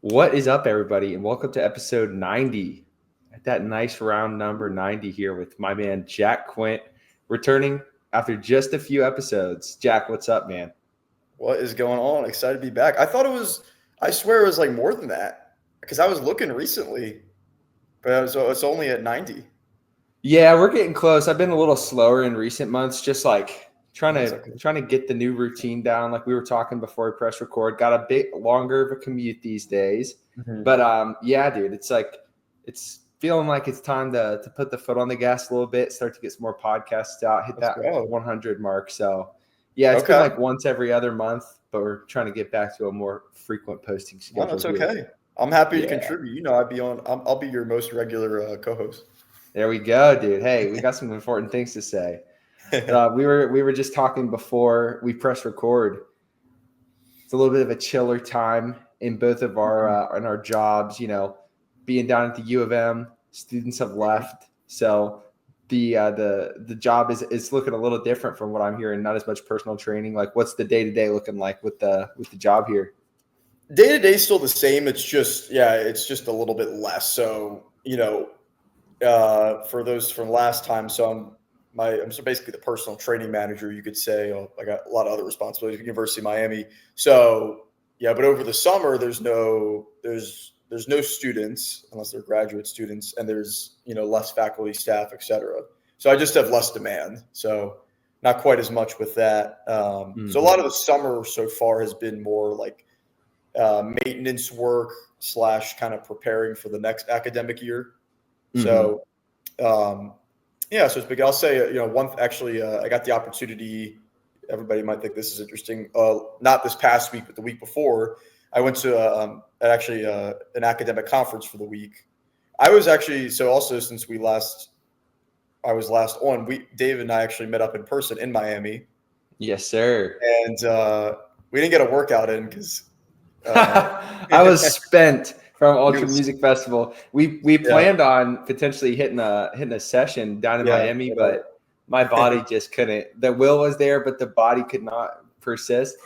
What is up, everybody, and welcome to episode 90. At that nice round number 90 here with my man Jack Quint, returning after just a few episodes. Jack, what's up, man? What is going on? Excited to be back. I swear it was like more than that because I was looking recently, but it's only at 90. Yeah, we're getting close. I've been a little slower in recent months, just like trying That's to okay. trying to get the new routine down. Like we were talking before we press record, got a bit longer of a commute these days. Mhm. But yeah, dude, it's feeling like it's time to put the foot on the gas a little bit, start to get some more podcasts out, hit Let's that go. 100 mark. So yeah, it's been Okay. like once every other month, but we're trying to get back to a more frequent posting No, schedule that's here. okay. I'm happy to Yeah. contribute. I'll be your most regular co-host. There we go, dude. Hey, we got some important things to say. We were just talking before we press record. It's a little bit of a chiller time in both of our in our jobs. Being down at the U of M, students have left, so the job is looking a little different from what I'm hearing. Not as much personal training. Like, what's the day to day looking like with the job here? Day to day still the same. It's just a little bit less. So for those from last time, I'm so basically the personal training manager, you could say. I got a lot of other responsibilities at University of Miami. So yeah, but over the summer there's no students unless they're graduate students, and there's less faculty, staff, etc. So I just have less demand. So not quite as much with that. So a lot Mm-hmm. of the summer so far has been more like maintenance work slash kind of preparing for the next academic year. Mm-hmm. So um, yeah, so it's big. I'll say, I got the opportunity. Everybody might think this is interesting. Not this past week, but the week before, I went to an academic conference for the week. I was actually so also since I was last on. Dave and I actually met up in person in Miami, Yes, sir. and we didn't get a workout in because I was spent from it Ultra was Music Festival. We yeah, planned on potentially hitting a session down in yeah, Miami, whatever. but my body just couldn't. The will was there, but the body could not persist.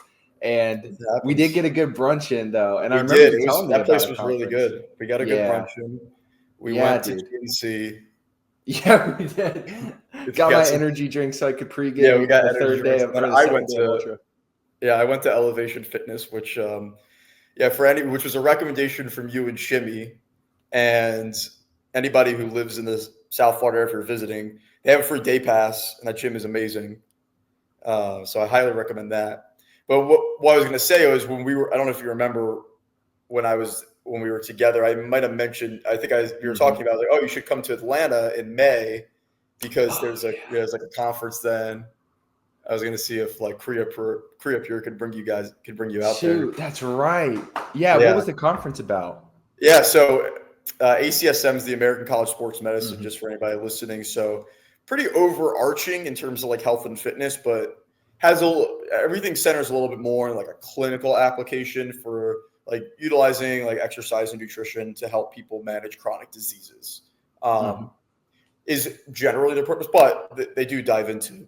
And It we did happens. get a good brunch in though. And I We remember did. you telling me That about place a was really conference. good. We got a good Yeah. brunch in. We Yeah, went to dude. GNC. Yeah, we did. If you Got got my some, energy drink so I could yeah, we pregame got the energy third day drinks. of And then or the second day of Ultra. I went to Elevation Fitness, which, which was a recommendation from you and Shimmy, and anybody who lives in the South Florida area if you're visiting, they have a free day pass, and that gym is amazing. So I highly recommend that. But what I was going to say was I don't know if you remember when we were together, I might have mentioned, we were Mm-hmm. talking about like, oh, you should come to Atlanta in May because there's like a conference then. I was going to see if like Korea Pure could bring you out there. Shoot, that's right. Yeah, what Yeah. was the conference about? Yeah. So ACSM is the American College of Sports Medicine, Mm-hmm. just for anybody listening. So pretty overarching in terms of like health and fitness, but everything centers a little bit more in like a clinical application for like utilizing like exercise and nutrition to help people manage chronic diseases. Mm-hmm. Um, is generally their purpose, but they do dive into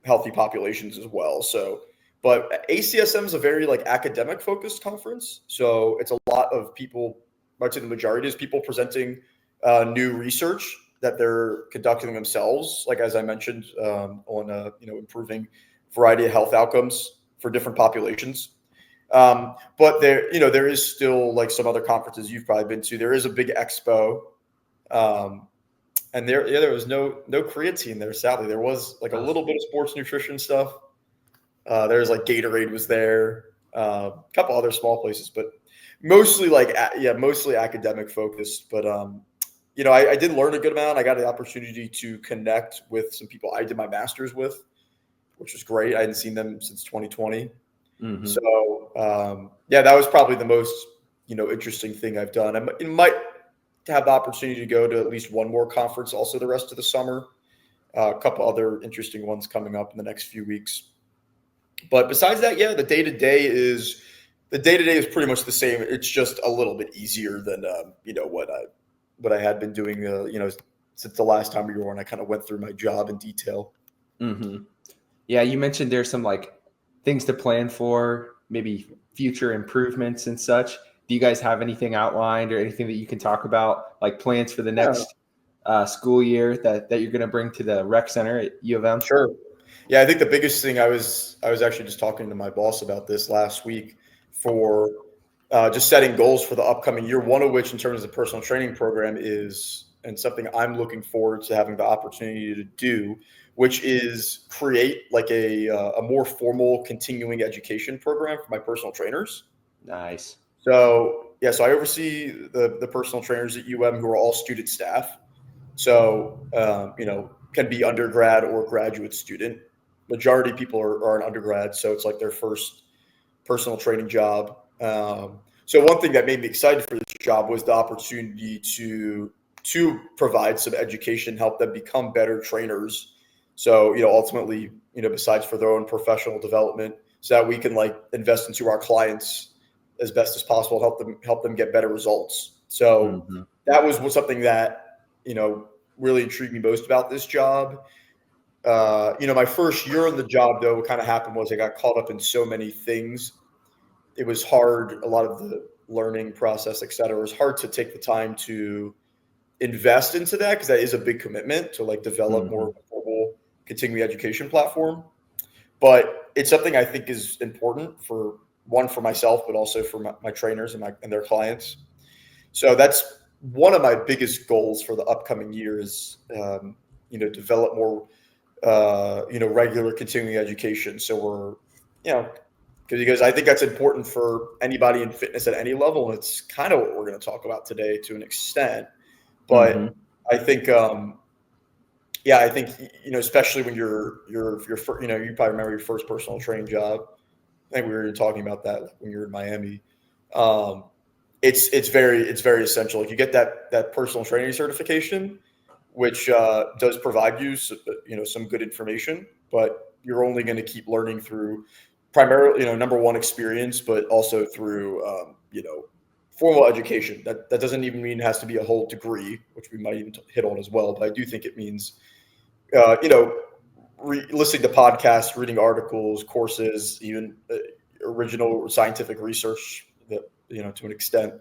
healthy populations as well. So, but ACSM is a very like academic focused conference, so it's a lot of people. I'd say the majority is people presenting new research that they're conducting themselves. Like as I mentioned, on improving variety of health outcomes for different populations. But there is still like some other conferences you've probably been to. There is a big expo. Um, and there was no creatine there. Sadly, there was like a Oh, little bit of sports nutrition stuff. There's like Gatorade was there, a couple other small places, but mostly mostly academic focused. But I did learn a good amount. I got the opportunity to connect with some people I did my master's with, which was great. I hadn't seen them since 2020. mm-hmm. So that was probably the most interesting thing I've done. It might have the opportunity to go to at least one more conference also the rest of the summer. A couple other interesting ones coming up in the next few weeks. But besides that, yeah, the day to day is pretty much the same. It's just a little bit easier than what I had been doing. Since the last time we were on, I kind of went through my job in detail. Mm-hmm. Yeah, you mentioned there's some like things to plan for, maybe future improvements and such. do you guys have anything outlined or anything that you can talk about, like plans for the Yeah, next school year that you're going to bring to the rec center at U of M? sure. Yeah, I think the biggest thing I was actually just talking to my boss about this last week for just setting goals for the upcoming year. One of which, in terms of the personal training program, is and something I'm looking forward to having the opportunity to do, which is create like a more formal continuing education program for my personal trainers. Nice. So yeah, so I oversee the personal trainers at UM who are all student staff. So can be undergrad or graduate student. Majority of people are an undergrad, so it's like their first personal training job. So one thing that made me excited for this job was the opportunity to provide some education, help them become better trainers. So ultimately, besides for their own professional development, so that we can like invest into our clients as best as possible, help them get better results. So Mm-hmm. that was something that really intrigued me most about this job. My first year on the job, though, what kind of happened was I got caught up in so many things. It was hard. A lot of the learning process, et cetera, it was hard to take the time to invest into that because that is a big commitment to like develop more Mm-hmm. of a formal continuing education platform. But it's something I think is important for myself, but also for my trainers and their clients. So that's one of my biggest goals for the upcoming year is, develop more, regular continuing education. So we're, because I think that's important for anybody in fitness at any level. And it's kind of what we're going to talk about today to an extent. Mm-hmm. But I think, I think, especially when you're you probably remember your first personal training job. I think we were talking about that when you were in Miami. Um, it's very essential. Like you get that personal training certification, which does provide you some good information, but you're only going to keep learning through primarily number one experience, but also through formal education. That doesn't even mean it has to be a whole degree, which we might even hit on as well. But I do think it means uh, you know listening to podcasts, reading articles, courses, even original scientific research that to an extent.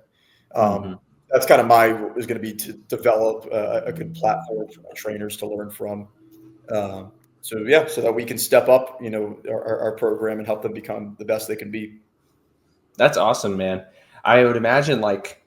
Mm-hmm. Um, that's kind of my is going to be to develop a good platform for my trainers to learn from. Um, so that we can step up, our program and help them become the best they can be. That's awesome, man. I would imagine like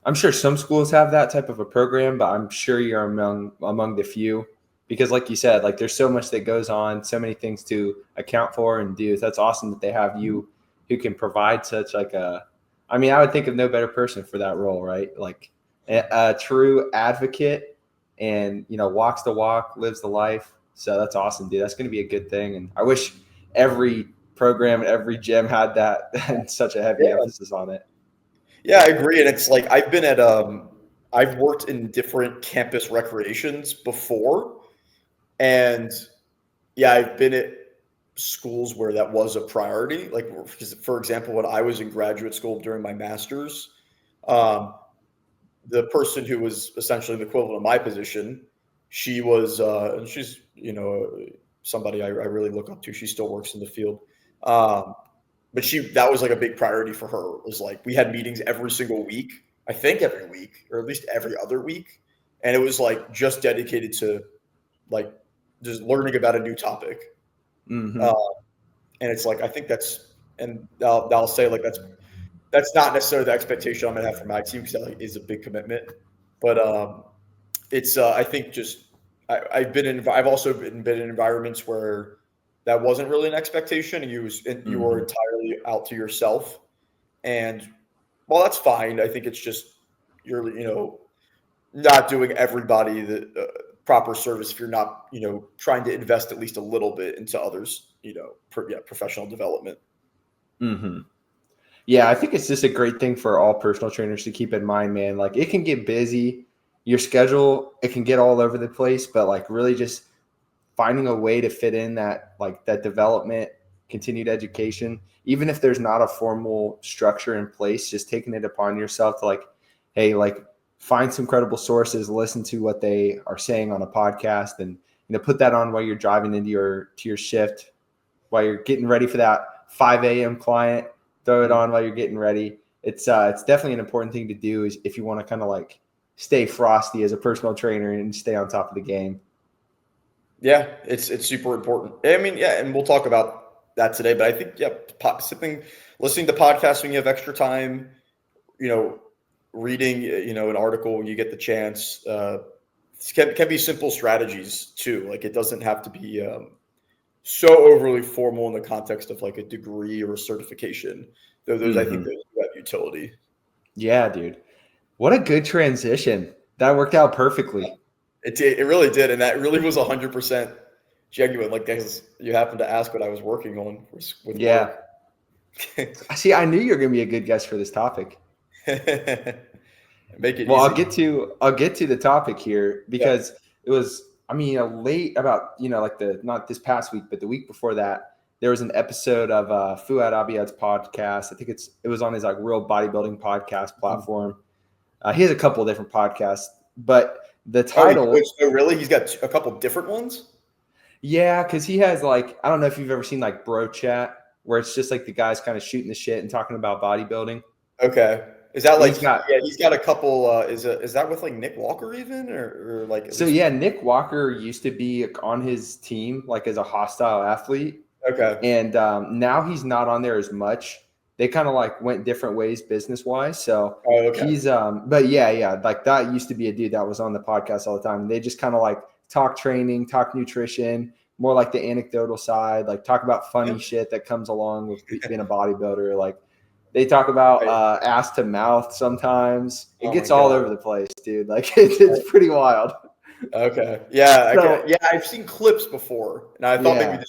I'm sure some schools have that type of a program, but I'm sure you're among the few because like you said, like there's so much that goes on, so many things to account for and do. That's awesome that they have you who can provide such like a I mean, I would think of no better person for that role, right? Like a true advocate and, walks the walk, lives the life. So that's awesome, dude. That's going to be a good thing. And I wish every program, every gym had that and such a heavy Yeah, emphasis on it. yeah, I agree. And it's like I've worked in different campus recreations before, and yeah, I've been at schools where that was a priority. Like, for example, when I was in graduate school during my master's, um, the person who was essentially the equivalent of my position, she was, and she's, somebody I really look up to. She still works in the field. Um, but that was like a big priority for her. It was like we had meetings every single week, I think every week, or at least every other week. And it was like just dedicated to like just learning about a new topic. Mm-hmm. Uh, and it's like, I think and I'll say like that's not necessarily the expectation I'm gonna have for my team because that like, is a big commitment. But it's I think just I've also been in environments where that wasn't really an expectation, and you were Mm-hmm. entirely out to yourself. And well, that's fine. I think it's just you're not doing everybody the proper service if you're not trying to invest at least a little bit into others. Professional development. Mm-hmm. Yeah, I think it's just a great thing for all personal trainers to keep in mind, man. Like it can get busy, your schedule, it can get all over the place, but like really just finding a way to fit in that development, continued education, even if there's not a formal structure in place, just taking it upon yourself to like, hey, like find some credible sources, listen to what they are saying on a podcast and put that on while you're driving into your shift, while you're getting ready for that 5 a.m. client, throw it on while you're getting ready. it's definitely an important thing to do is if you want to kind of like stay frosty as a personal trainer and stay on top of the game. Yeah, it's super important. I mean, yeah, and we'll talk about that today. But I think, yeah, listening to podcasts when you have extra time, reading, an article when you get the chance, can be simple strategies too. Like it doesn't have to be so overly formal in the context of like a degree or a certification. Though those, I think, those do have utility. Yeah, dude. What a good transition. That worked out perfectly. It really did, and that really was 100% genuine. Like, guys, you happened to ask what I was working on with Yeah. work. See, I knew you were going to be a good guest for this topic. Make it Well, easy. I'll get to the topic here Yeah. because it was, I mean, late about, like not this past week, but the week before that, there was an episode of Fuad Abiyad's podcast. I think it was on his like Real Bodybuilding podcast platform. He has a couple of different podcasts, but the title. Oh, really? He's got a couple different ones? Yeah, because he has like, I don't know if you've ever seen like Bro Chat, where it's just like the guys kind of shooting the shit and talking about bodybuilding. Okay. Is that like, he's got a couple, is that with like Nick Walker even or like? So yeah, Nick Walker used to be on his team like as a hostile athlete. Okay. And now he's not on there as much. They kind of like went different ways business wise. So he's but yeah, like that used to be a dude that was on the podcast all the time. And they just kind of like talk training, talk nutrition, more like the anecdotal side, like talk about funny shit that comes along with being a bodybuilder. Like they talk about ass to mouth sometimes. It gets all over the place, dude. Like it's pretty wild. Okay. Yeah. I've seen clips before, and I thought maybe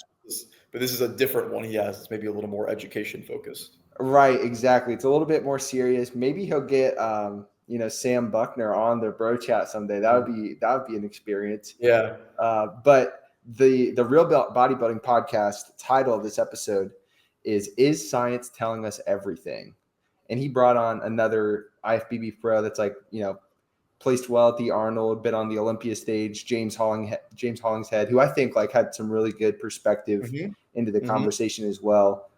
this is a different one he has. It's maybe a little more education focused. Right, exactly. It's a little bit more serious. Maybe he'll get Sam Buckner on the Bro Chat someday. That would be an experience. Yeah. But the Real Bodybuilding podcast title of this episode is Science Telling Us Everything? And he brought on another IFBB pro that's like, placed well at the Arnold, been on the Olympia stage, James Hollingshead, who I think like had some really good perspective into the conversation as well.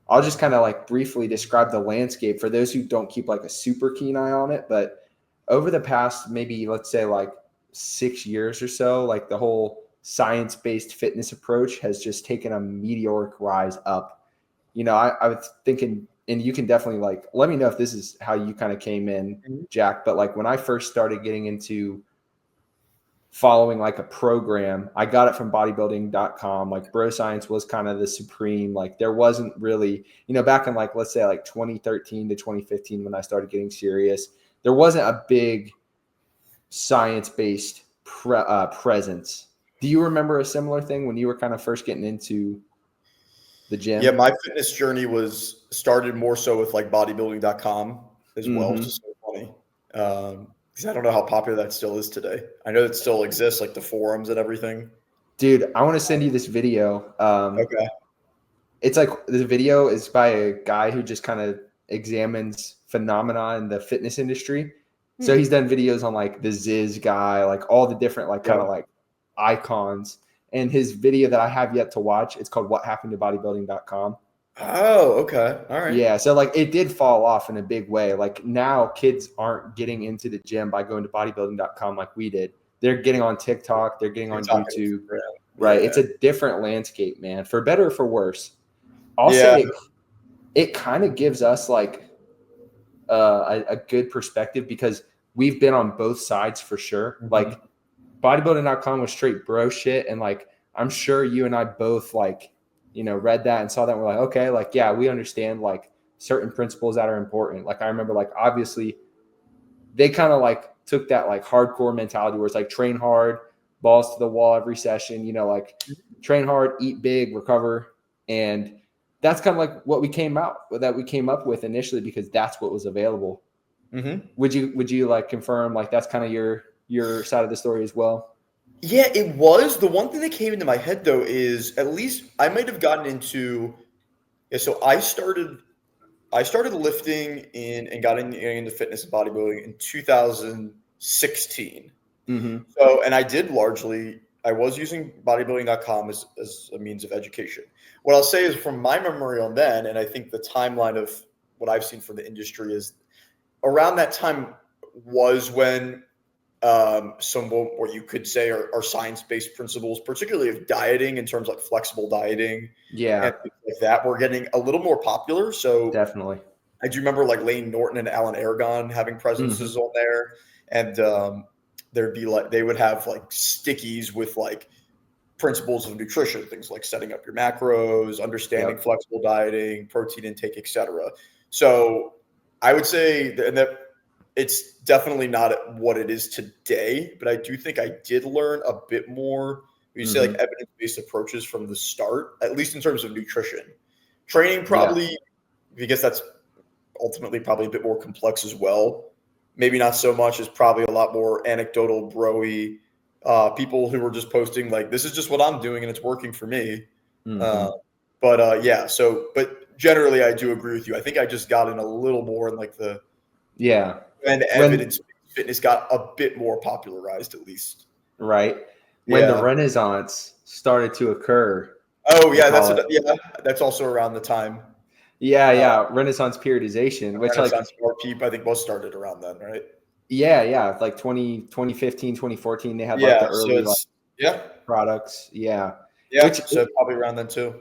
I'll just kind of like briefly describe the landscape for those who don't keep like a super keen eye on it. But over the past, maybe let's say like 6 years or so, like the whole science-based fitness approach has just taken a meteoric rise up. I was thinking, and you can definitely like, let me know if this is how you kind of came in, Jack. But like when I first started getting into following like a program, I got it from bodybuilding.com. Like Bro Science was kind of the supreme. Like there wasn't really, back in like, let's say like 2013 to 2015, when I started getting serious, there wasn't a big science-based presence. Do you remember a similar thing when you were kind of first getting into the gym? Yeah, my fitness journey started more so with like bodybuilding.com as well, which is so funny. Because I don't know how popular that still is today. I know it still exists, like the forums and everything. Dude, I want to send you this video. Okay. It's like the video is by a guy who just kind of examines phenomena in the fitness industry. So he's done videos on like the Ziz guy, like all the different like kind of like icons. And his video that I have yet to watch, it's called What Happened to Bodybuilding.com. Oh, okay. All right. Yeah. So like it did fall off in a big way. Like now kids aren't getting into the gym by going to bodybuilding.com like we did. They're getting on TikTok. They're getting on YouTube. Right. Yeah. It's a different landscape, man, for better or for worse. I'll say it kind of gives us like a good perspective because we've been on both sides for sure. Like bodybuilding.com was straight bro shit. And like, I'm sure you and I both like, read that and saw that and we're like, okay, like, yeah, we understand like certain principles that are important. Like I remember like, obviously they kind of like took that like hardcore mentality where it's like train hard, balls to the wall every session, like train hard, eat big, recover. And that's kind of like what we came up with initially because that's what was available. Would you like confirm like that's kind of your side of the story as well? Yeah, it was. The one thing that came into my head though is at least I might have gotten into. Yeah, so I started lifting and got into fitness and bodybuilding in 2016. So, and I was using bodybuilding.com as a means of education. What I'll say is from my memory on then, and I think the timeline of what I've seen from the industry is around that time was when some what you could say are science-based principles, particularly of dieting in terms of like flexible dieting Yeah, and things like that, were getting a little more popular. So definitely. I do remember like Lane Norton and Alan Aragon having presences on there, and there'd be like they would have like stickies with like principles of nutrition, things like setting up your macros, understanding Yep. flexible dieting, protein intake, etc. So I would say that it's definitely not what it is today, but I do think I did learn a bit more. You say like evidence-based approaches from the start, at least in terms of nutrition. Training Yeah. probably, because that's ultimately probably a bit more complex as well. Maybe not so much. It's probably a lot more anecdotal, broy. People who were just posting like, "This is just what I'm doing and it's working for me." Uh, yeah. So, but generally, I do agree with you. I think I just got in a little more in like the Yeah. and When evidence fitness got a bit more popularized, at least. right when the Yeah. Renaissance started to occur, Oh, they yeah. call it. That's also around the time. Yeah, yeah, Renaissance periodization, which like Renaissance RP, I think, most started around then, right? yeah, like 2015, 2014, they had like the Yeah. So early like it's yeah, products. Yeah. yeah. Which So probably around then too.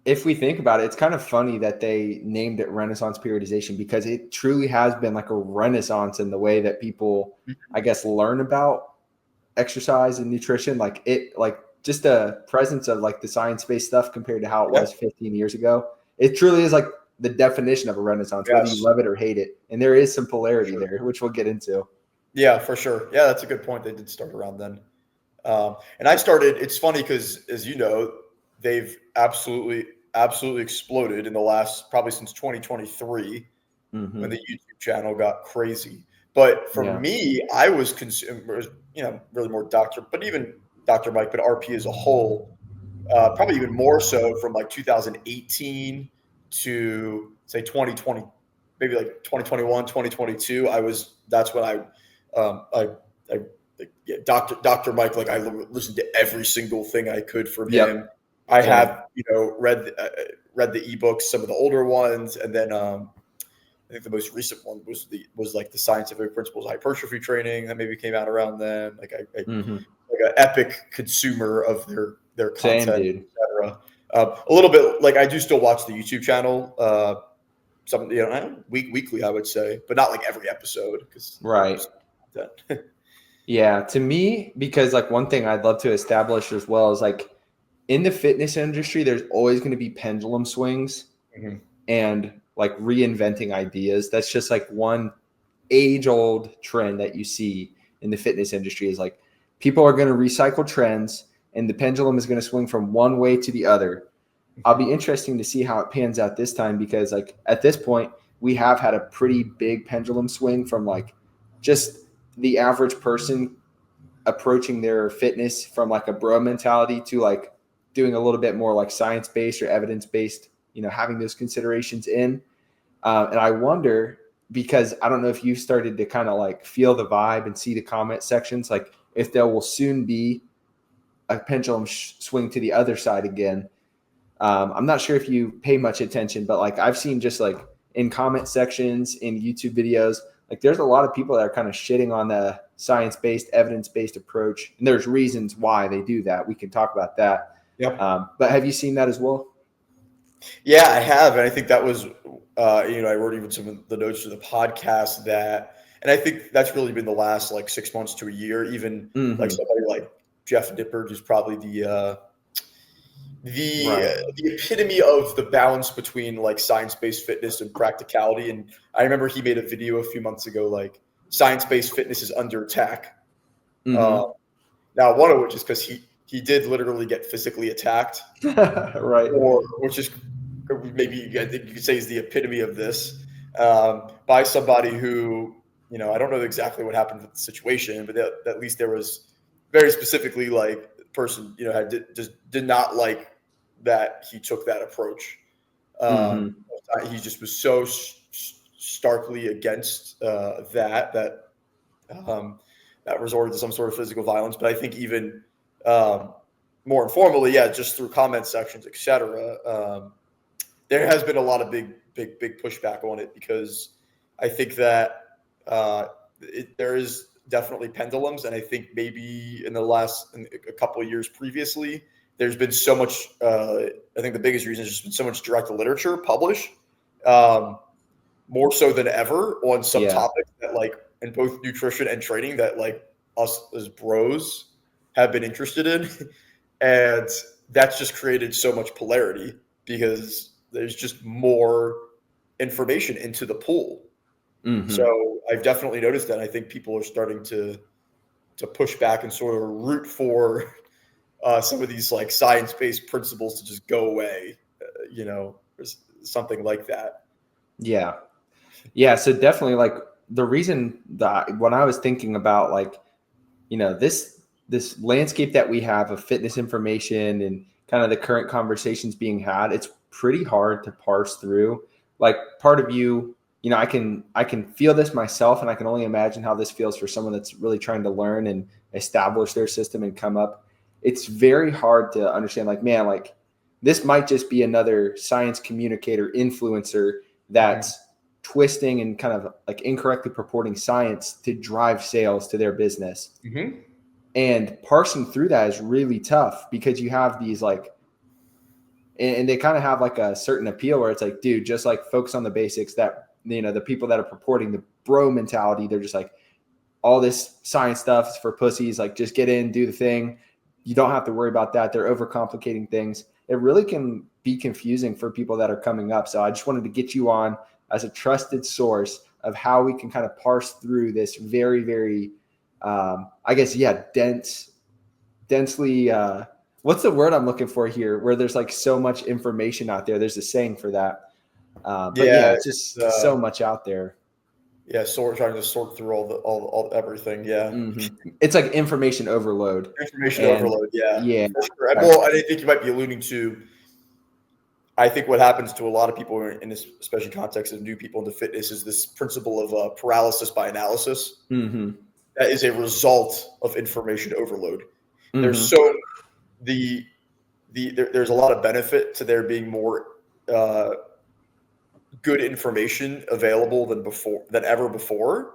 if we think about it, it's kind of funny that they named it Renaissance periodization because it truly has been like a renaissance in the way that people, I guess, learn about exercise and nutrition. Like it, like just the presence of like the science-based stuff compared to how it Yeah. was 15 years ago. It truly is like the definition of a renaissance, whether you Yes. love it or hate it. And there is some polarity Sure. there, which we'll get into. Yeah, for sure. Yeah, that's a good point. They did start around then. And I started, it's funny because, as you know, they've absolutely exploded in the last, probably since 2023, when the YouTube channel got crazy. But for Yeah. me, I was really more but even Dr. Mike, but RP as a whole, probably even more so from like 2018 to say 2020, maybe like 2021, 2022. That's when I yeah, Dr. Mike, like I listened to every single thing I could from him. Yep. I Same. have, read the ebooks, some of the older ones, and then I think the most recent one was like the scientific principles of hypertrophy training that maybe came out around then. Like like an epic consumer of their Same, content, dude. etc. A little bit like I do still watch the YouTube channel, some weekly I would say, but not like every episode because Right. Yeah. To me, because like one thing I'd love to establish as well is like in the fitness industry, there's always going to be pendulum swings Mhm. and like reinventing ideas. That's just like one age old trend that you see in the fitness industry is like people are going to recycle trends and the pendulum is going to swing from one way to the other. I'll be interesting to see how it pans out this time because like at this point we have had a pretty big pendulum swing from like just the average person approaching their fitness from like a bro mentality to like doing a little bit more like science based or evidence based, having those considerations in. And I wonder because I don't know if you've started to kind of like feel the vibe and see the comment sections, like if there will soon be a pendulum swing to the other side again. I'm not sure if you pay much attention, but like I've seen just like in comment sections in YouTube videos, like there's a lot of people that are kind of shitting on the science-based, evidence-based approach, and there's reasons why they do that. We can talk about that. Yep. But have you seen that as well? Yeah, I have, and I think that was, I wrote even some of the notes to the podcast and I think that's really been the last like 6 months to a year. Even like Mm-hmm. somebody like Jeff Nippard, who's probably Right. the epitome of the balance between like science-based fitness and practicality. And I remember he made a video a few months ago, like science-based fitness is under attack. Uh, Mm-hmm. Now, one of which is because he did literally get physically attacked, Right. or which is maybe I think you could say is the epitome of this, by somebody who I don't know exactly what happened with the situation, but at least there was very specifically like the person just did not like that he took that approach. Um, Mm-hmm. he just was so starkly against um, that resorted to some sort of physical violence. But I think even more informally, just through comment sections, etc. There has been a lot of big pushback on it because I think that there is definitely pendulums, and I think maybe in a couple of years previously, there's been so much. I think the biggest reason is just been so much direct literature published, more so than ever on some topics that like in both nutrition and training that like us as bros have been interested in, and that's just created so much polarity because there's just more information into the pool. Mm-hmm. So I've definitely noticed that. I think people are starting to push back and sort of root for some of these like science-based principles to just go away, or something like that. Yeah. Yeah. So definitely like the reason that when I was thinking about like, this landscape that we have of fitness information and kind of the current conversations being had, it's pretty hard to parse through. Like part of you, I can feel this myself, and I can only imagine how this feels for someone that's really trying to learn and establish their system and come up. It's very hard to understand, like, man, like this might just be another science communicator influencer that's twisting and kind of like incorrectly purporting science to drive sales to their business. Mm-hmm. And parsing through that is really tough because you have these like, and they kind of have like a certain appeal where it's like, dude, just like focus on the basics. That, the people that are purporting the bro mentality, they're just like, all this science stuff is for pussies. Like just get in, do the thing. You don't have to worry about that. They're overcomplicating things. It really can be confusing for people that are coming up. So I just wanted to get you on as a trusted source of how we can kind of parse through this very, very, densely, what's the word I'm looking for here? Where there's like so much information out there. There's a saying for that. It's just so much out there. Yeah, trying to sort through all everything. Yeah, mm-hmm. It's like information overload. Overload. Yeah. For sure. Well, I think you might be alluding to. I think what happens to a lot of people in this, especially context of new people into fitness, is this principle of paralysis by analysis. Mm-hmm. That is a result of information overload. Mm-hmm. There's there's a lot of benefit to there being more good information available than ever before.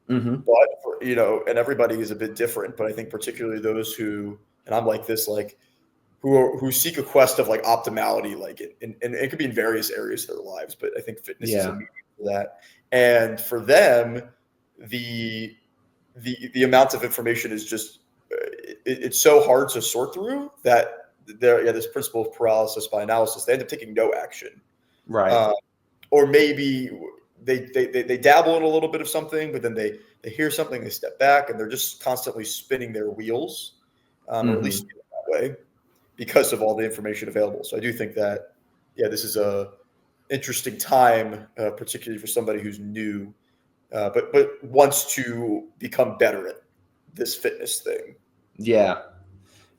Mm-hmm. But and everybody is a bit different. But I think particularly those who, and I'm like this, like who seek a quest of like optimality, like and it could be in various areas of their lives. But I think fitness is a medium for that. And for them, the amount of information is just it's so hard to sort through that this principle of paralysis by analysis, they end up taking no action, right? Or maybe they dabble in a little bit of something, but then they hear something, they step back, and they're just constantly spinning their wheels, or at least that way, because of all the information available. So I do think that this is a interesting time, particularly for somebody who's new. But wants to become better at this fitness thing. Yeah,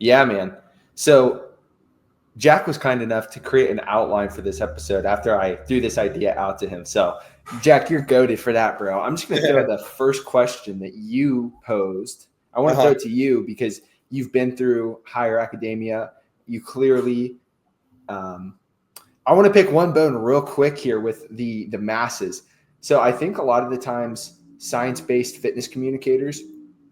man. So Jack was kind enough to create an outline for this episode after I threw this idea out to him. So Jack, you're goated for that, bro. I'm just going to throw the first question that you posed. I want to throw it to you because you've been through higher academia. You clearly, I want to pick one bone real quick here with the masses. So I think a lot of the times science-based fitness communicators,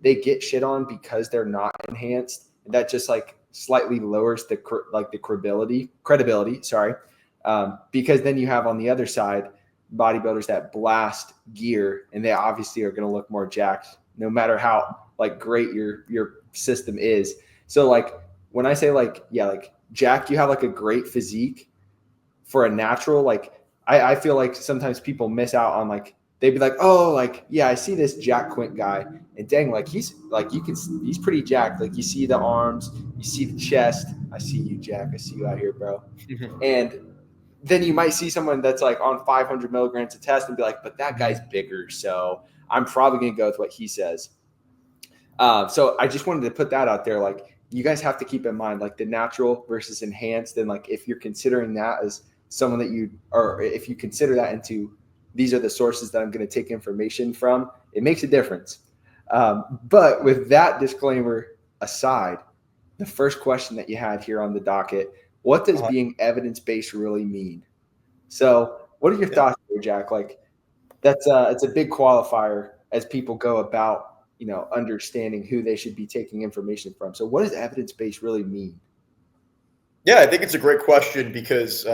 they get shit on because they're not enhanced. And that just like slightly lowers the credibility. Because then you have on the other side bodybuilders that blast gear, and they obviously are going to look more jacked no matter how like great your system is. So like when I say like Jack, you have like a great physique for a natural, like I feel like sometimes people miss out on like, they'd be like, oh, like, yeah, I see this Jack Quint guy, and dang, like he's pretty jacked. Like you see the arms, you see the chest. I see you, Jack. I see you out here, bro. And then you might see someone that's like on 500 milligrams of test and be like, but that guy's bigger, so I'm probably gonna go with what he says. So I just wanted to put that out there. Like you guys have to keep in mind like the natural versus enhanced, and like if you're considering that as someone that if you consider that into these are the sources that I'm going to take information from, it makes a difference. But with that disclaimer aside, the first question that you had here on the docket. What does Uh, being evidence-based really mean? So what are your yeah. thoughts here, Jack? Like it's a big qualifier as people go about, understanding who they should be taking information from. So what does evidence-based really mean? Yeah, I think it's a great question because, as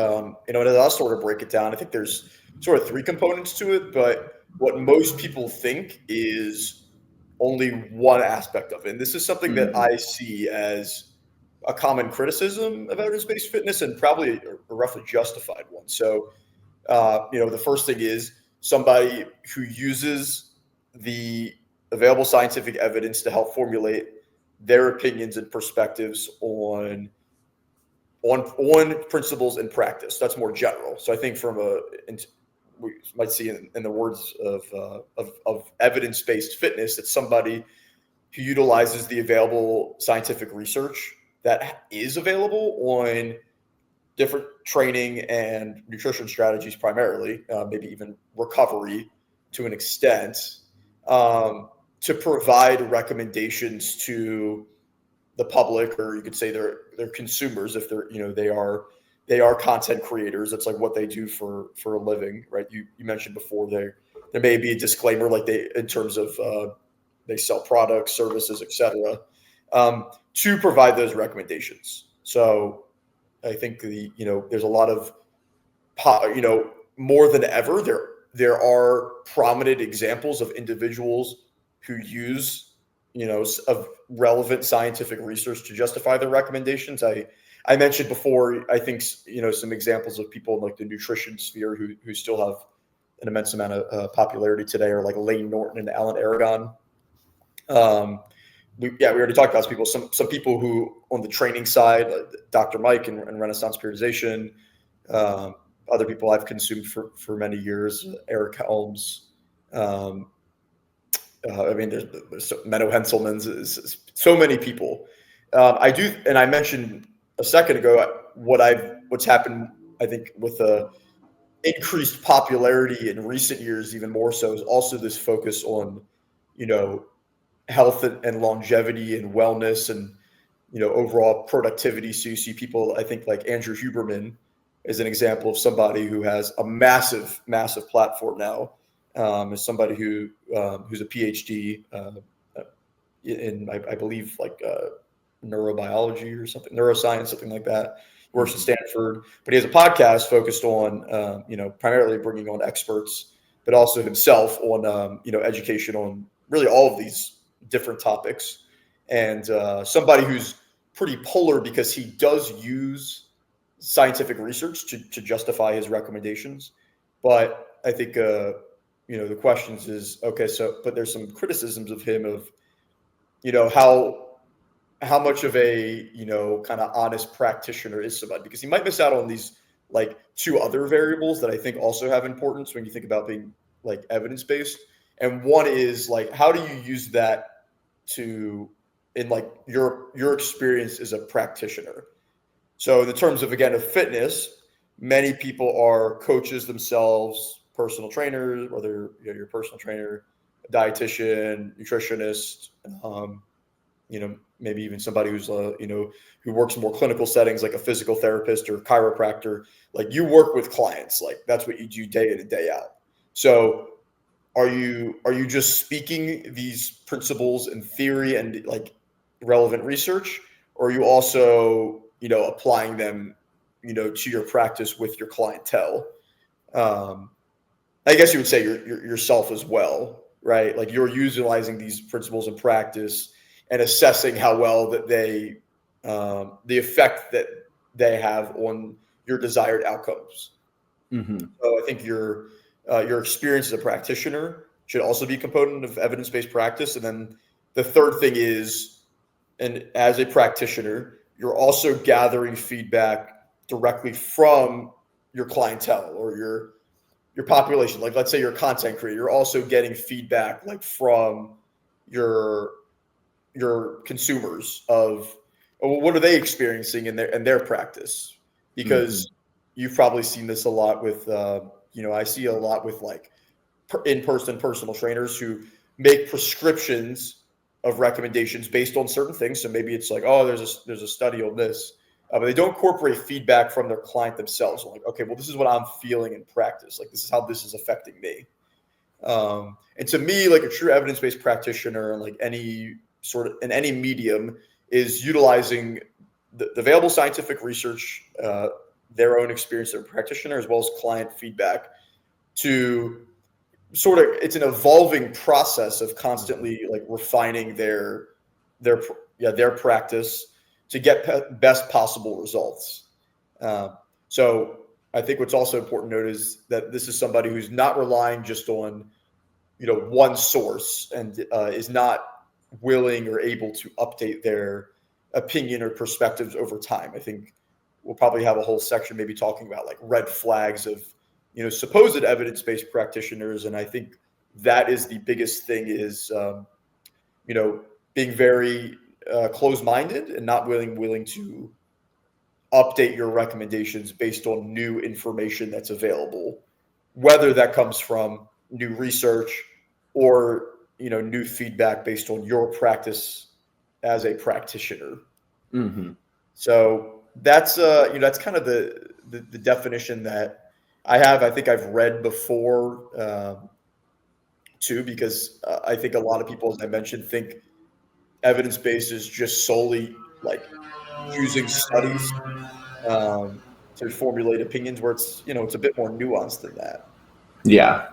I'll sort of break it down, I think there's sort of three components to it, but what most people think is only one aspect of it. And this is something that Mhm. I see as a common criticism of evidence-based fitness and probably a roughly justified one. So, the first thing is somebody who uses the available scientific evidence to help formulate their opinions and perspectives on principles and practice. That's more general. So I think we might see in the words of evidence-based fitness, that somebody who utilizes the available scientific research that is available on different training and nutrition strategies, primarily, maybe even recovery to an extent, to provide recommendations to the public, or you could say they're consumers, if they are content creators. That's like what they do for a living, right? You mentioned before, there may be a disclaimer, like they in terms of they sell products, services, etc., to provide those recommendations. So I think there's a lot of more than ever, there are prominent examples of individuals who use of relevant scientific research to justify their recommendations. I mentioned before, I think some examples of people in like the nutrition sphere who still have an immense amount of popularity today are like Lane Norton and Alan Aragon. We already talked about those people. Some people who on the training side, Dr. Mike and Renaissance Periodization. Other people I've consumed for many years, Eric Helms. I mean, there's Menno Henselman's, so many people. I do, and I mentioned a second ago what's happened. I think with the increased popularity in recent years, even more so, is also this focus on, health and longevity and wellness and overall productivity. So you see people, I think, like Andrew Huberman is an example of somebody who has a massive, massive platform now. As somebody who's a PhD in, I believe, like neurobiology or something, neuroscience, something like that. He works at Stanford, but he has a podcast focused on, primarily bringing on experts, but also himself on, education on really all of these different topics. And somebody who's pretty polar because he does use scientific research to justify his recommendations. But I think, the questions is, okay, so, but there's some criticisms of him of, how much of a, kind of honest practitioner is somebody, because he might miss out on these like two other variables that I think also have importance when you think about being like evidence-based. And one is like, how do you use that to, in like your experience as a practitioner? So in the terms of, again, of fitness, many people are coaches themselves, personal trainers, whether your personal trainer, dietitian, nutritionist, maybe even somebody who's who works in more clinical settings, like a physical therapist or chiropractor. Like, you work with clients, like that's what you do day in and day out. So are you just speaking these principles in theory and like relevant research, or are you also applying them to your practice with your clientele? I guess you would say yourself as well, right? Like, you're utilizing these principles in practice and assessing how well that the effect that they have on your desired outcomes. Mm-hmm. So I think your experience as a practitioner should also be a component of evidence-based practice. And then the third thing is, and as a practitioner, you're also gathering feedback directly from your clientele or your population. Like, let's say you're a content creator, you're also getting feedback like from your consumers of, well, what are they experiencing in their practice? Mm-hmm. Because you've probably seen this a lot with I see a lot with like in-person personal trainers who make prescriptions of recommendations based on certain things. So maybe it's like, oh, there's a study on this, but they don't incorporate feedback from their client themselves. So like, okay, well, this is what I'm feeling in practice. Like, this is how this is affecting me. And to me, like a true evidence-based practitioner, and like any sort of in any medium, is utilizing the available scientific research, their own experience, their practitioner, as well as client feedback, to sort of, it's an evolving process of constantly like refining their practice to get best possible results. So I think what's also important to note is that this is somebody who's not relying just on, one source, and is not willing or able to update their opinion or perspectives over time. I think we'll probably have a whole section maybe talking about like red flags of, supposed evidence-based practitioners. And I think that is the biggest thing is, being very closed-minded and not willing to update your recommendations based on new information that's available, whether that comes from new research or, new feedback based on your practice as a practitioner. Mm-hmm. So that's kind of the definition that I think I've read before, too, because I think a lot of people, as I mentioned, think evidence-based is just solely like using studies to formulate opinions, where it's a bit more nuanced than that. Yeah,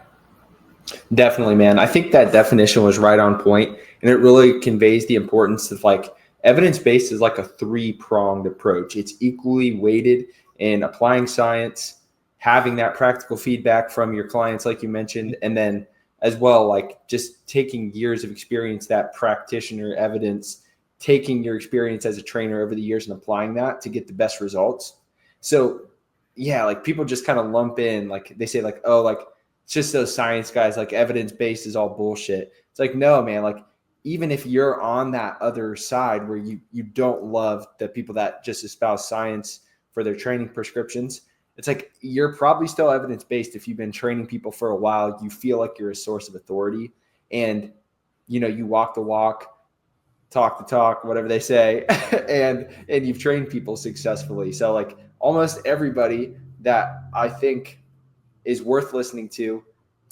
definitely, man. I think that definition was right on point, and it really conveys the importance of like evidence-based is like a three-pronged approach. It's equally weighted in applying science, having that practical feedback from your clients, like you mentioned, and then as well, like just taking years of experience, that practitioner evidence, taking your experience as a trainer over the years and applying that to get the best results. So yeah, like people just kind of lump in, like they say like, oh, like it's just those science guys, like evidence-based is all bullshit. It's like, no, man, like even if you're on that other side where you don't love the people that just espouse science for their training prescriptions, it's like you're probably still evidence-based if you've been training people for a while. You feel like you're a source of authority, and you walk the walk, talk the talk, whatever they say, and you've trained people successfully. So like almost everybody that I think is worth listening to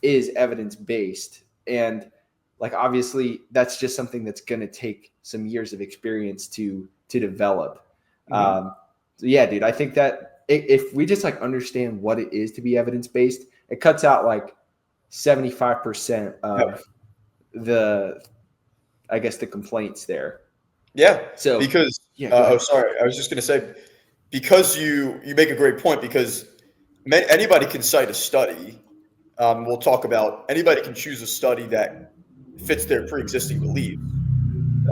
is evidence-based, and like obviously that's just something that's going to take some years of experience to develop. Mm-hmm. So yeah, dude, I think that if we just like understand what it is to be evidence-based, it cuts out like 75% of the complaints there. Yeah. So because sorry, I was just going to say, because you make a great point, because anybody can cite a study. We'll talk about anybody can choose a study that fits their pre-existing belief.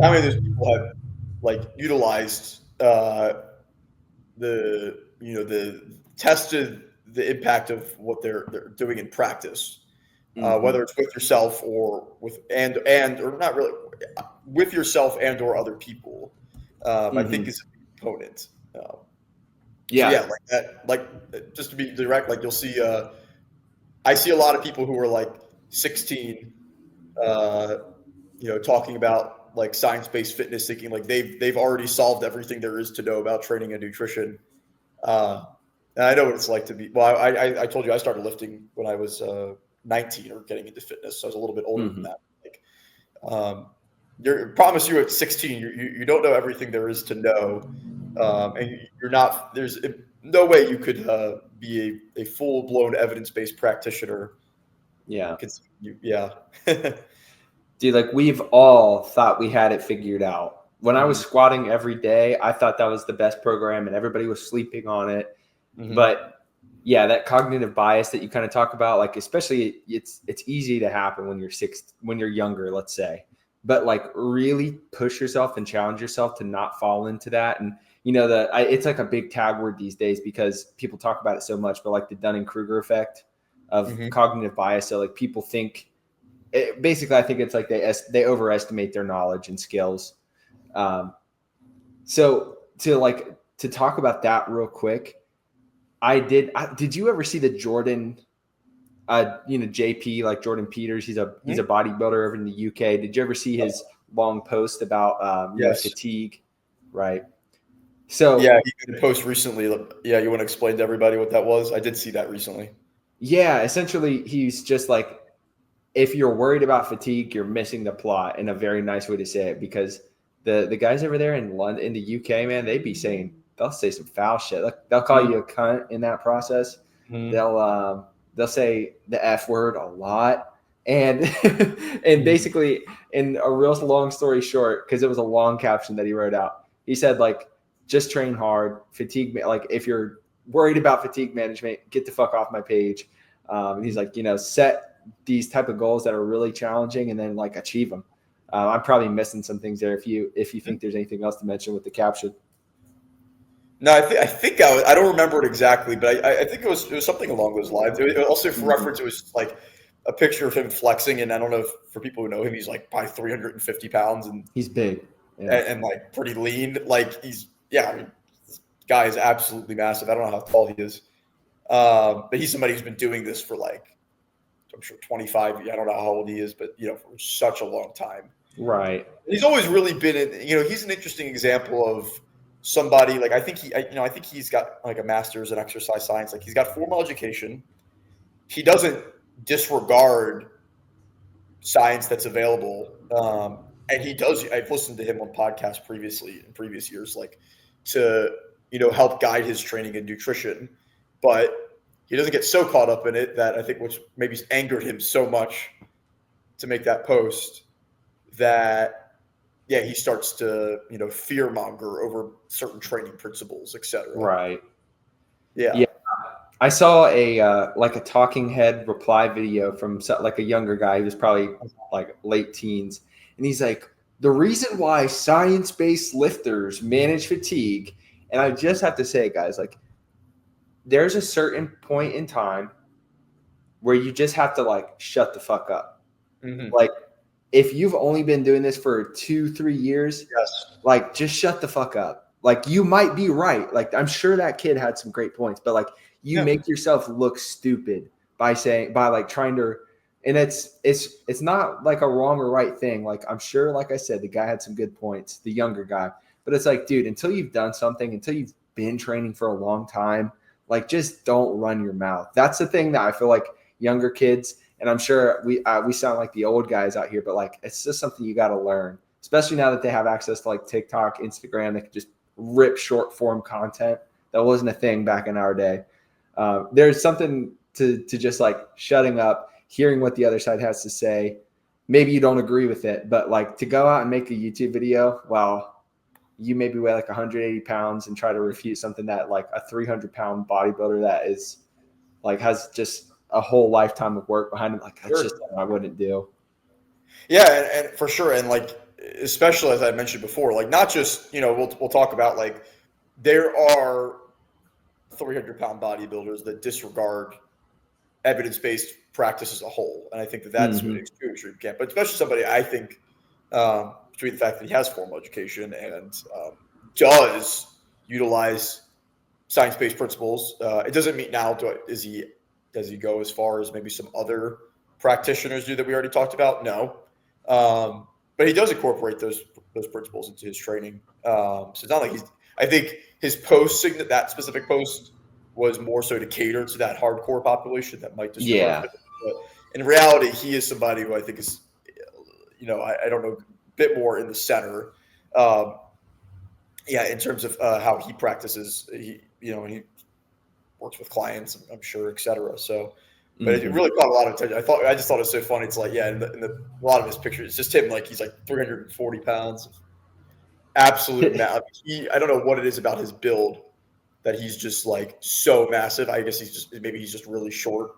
How many of those people have like utilized the tested the impact of what they're doing in practice, whether it's with yourself or with or not really with yourself and or other people, I think is a component. So yeah, like that, like just to be direct, like you'll see, I see a lot of people who are like 16, talking about like science-based fitness, thinking like they've already solved everything there is to know about training and nutrition. And I know what it's like to be. Well, I told you I started lifting when I was 19 or getting into fitness, so I was a little bit older than that. Like, promise you at 16, you don't know everything there is to know, and you're not. There's no way you could be a full-blown evidence-based practitioner. Yeah. Yeah. Dude, like we've all thought we had it figured out. When I was squatting every day, I thought that was the best program and everybody was sleeping on it. But yeah, that cognitive bias that you kind of talk about, like especially it's easy to happen when you're younger, let's say. But like really push yourself and challenge yourself to not fall into that. And it's like a big tag word these days because people talk about it so much, but like the Dunning-Kruger effect of cognitive bias. So like people think, basically, I think it's like they overestimate their knowledge and skills. So to talk about that real quick, did you ever see the Jordan, JP, like Jordan Peters? He's a bodybuilder over in the UK. Did you ever see his long post about Yes. fatigue, right? So yeah, he did a post recently. Yeah, you want to explain to everybody what that was? I did see that recently. yeah, essentially he's just like, if you're worried about fatigue, you're missing the plot, in a very nice way to say it, because the guys over there in London, in the UK, man, they'll say some foul shit. They'll call you a cunt in that process. They'll say the F word a lot. And and basically, in a real long story short, because it was a long caption that he wrote out, he said, like, just train hard, fatigue. Like, if you're worried about fatigue management, get the fuck off my page. And he's like, set these type of goals that are really challenging and then like achieve them. I'm probably missing some things there. If you think there's anything else to mention with the caption. No, I think I don't remember it exactly, but I think it was something along those lines. It also, for reference, it was like a picture of him flexing, and I don't know if, for people who know him, he's like probably 350 pounds, and he's big, and like pretty lean. Like I mean, this guy is absolutely massive. I don't know how tall he is, but he's somebody who's been doing this for like, I'm sure 25. I don't know how old he is, but for such a long time. Right. He's always really been in. He's an interesting example of somebody, like, I think he's got like a master's in exercise science. Like, he's got formal education. He doesn't disregard science that's available, and he does. I've listened to him on podcasts previously in previous years, like, to help guide his training and nutrition, but he doesn't get so caught up in it that I think, which maybe angered him so much to make that post, that he starts to fear monger over certain training principles, etc. Right. Yeah. I saw a talking head reply video from like a younger guy who was probably like late teens, and he's like, the reason why science-based lifters manage fatigue, and I just have to say, guys, like, there's a certain point in time where you just have to like shut the fuck up. Mm-hmm. Like, if you've only been doing this for 2-3 years, yes, like, just shut the fuck up. Like, you might be right. Like, I'm sure that kid had some great points, but like, you make yourself look stupid by trying to, and it's not like a wrong or right thing. Like, I'm sure, like I said, the guy had some good points, the younger guy, but it's like, dude, until you've done something, until you've been training for a long time, like, just don't run your mouth. That's the thing that I feel like younger kids, and I'm sure we sound like the old guys out here, but like, it's just something you got to learn, especially now that they have access to like TikTok, Instagram. They can just rip short form content. That wasn't a thing back in our day. There's something to just like shutting up, hearing what the other side has to say. Maybe you don't agree with it, but like, to go out and make a YouTube video while you maybe weigh like 180 pounds and try to refute something that like a 300-pound bodybuilder that is like has just a whole lifetime of work behind him, like, that's just something I wouldn't do. Yeah, and for sure, and like, especially as I mentioned before, like, not just we'll talk about, like, there are 300-pound bodybuilders that disregard evidence-based practice as a whole, and I think that's what makes too extreme camp. But especially somebody, I think, between the fact that he has formal education and does utilize science-based principles, it doesn't mean now does he go as far as maybe some other practitioners do that we already talked about? No, but he does incorporate those principles into his training. So it's not like I think his post, that specific post, was more so to cater to that hardcore population that might disregard it. But in reality, he is somebody who I think is, I don't know, a bit more in the center. In terms of how he practices, and he works with clients, I'm sure, et cetera. So, but it really caught a lot of attention. I just thought it was so funny. It's like, in a lot of his pictures, it's just him, like, he's like 340 pounds, absolute. I don't know what it is about his build that he's just like so massive. I guess he's just really short.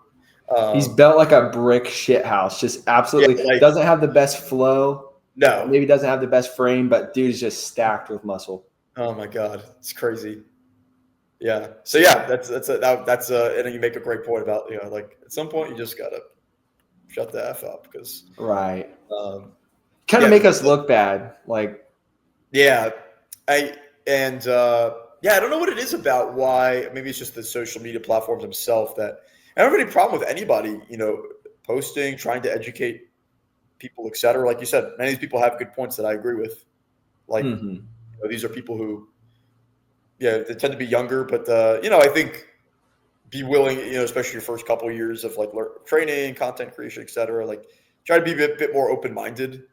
He's built like a brick shit house, just absolutely doesn't have the best flow. No, maybe doesn't have the best frame, but dude's just stacked with muscle. Oh my God, it's crazy. Yeah. So and you make a great point about, like, at some point you just gotta shut the F up, because kind of make us look bad. Like, I don't know what it is about why. Maybe it's just the social media platforms themselves that I don't have any problem with anybody, posting, trying to educate people, et cetera. Like you said, many of these people have good points that I agree with. Like, these are people who, they tend to be younger, but, I think be willing, especially your first couple of years of like training, content creation, et cetera, like try to be a bit more open-minded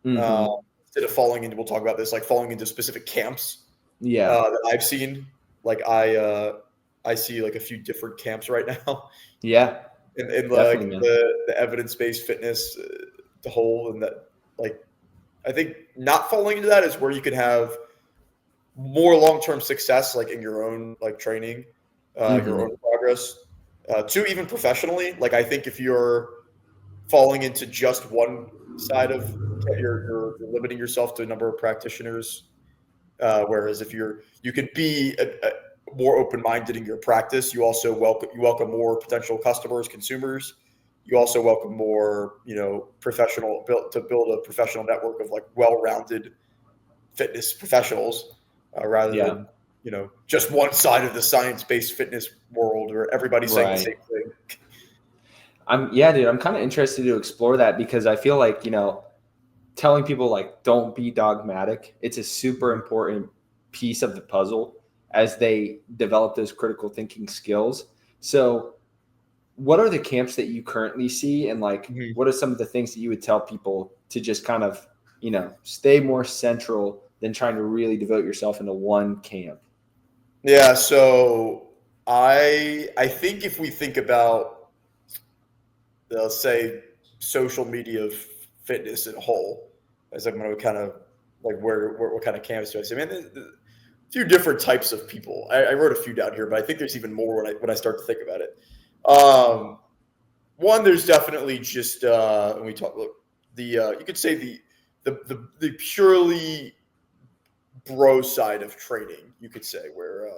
instead of falling into, we'll talk about this, like falling into specific camps that I've seen. Like I see like a few different camps right now. Yeah. In like the evidence-based fitness, the whole, and that, like, I think not falling into that is where you can have more long-term success, like in your own like training, your own progress, to even professionally. Like I think if you're falling into just one side of, you're limiting yourself to a number of practitioners. Whereas if you can be more open-minded in your practice, you also welcome more potential customers, consumers. You also welcome more, to build a professional network of like well-rounded fitness professionals, rather than, just one side of the science-based fitness world where everybody's saying the same thing. Dude, I'm kind of interested to explore that, because I feel like, telling people like, don't be dogmatic. It's a super important piece of the puzzle as they develop those critical thinking skills. So what are the camps that you currently see? And like, what are some of the things that you would tell people to just kind of, stay more central than trying to really devote yourself into one camp? Yeah. So I think if we think about, let's say, social media fitness in a whole, as I'm going to kind of like what kind of camps do I say? Man, there's a few different types of people. I wrote a few down here, but I think there's even more when I start to think about it. One, there's definitely just when we talk, look, you could say the purely bro side of training, you could say, where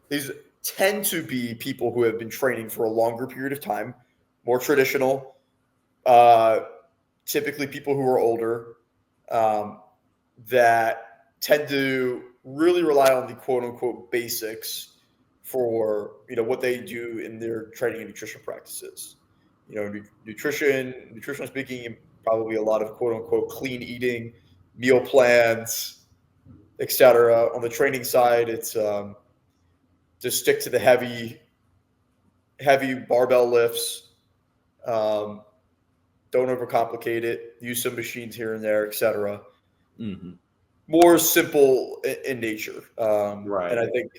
these tend to be people who have been training for a longer period of time, more traditional, typically people who are older, that tend to really rely on the quote unquote basics for, what they do in their training and nutrition practices. Nutritionally speaking, probably a lot of quote unquote clean eating, meal plans, etc. On the training side, it's just stick to the heavy barbell lifts. Don't overcomplicate it. Use some machines here and there, etc. More simple in nature, and I think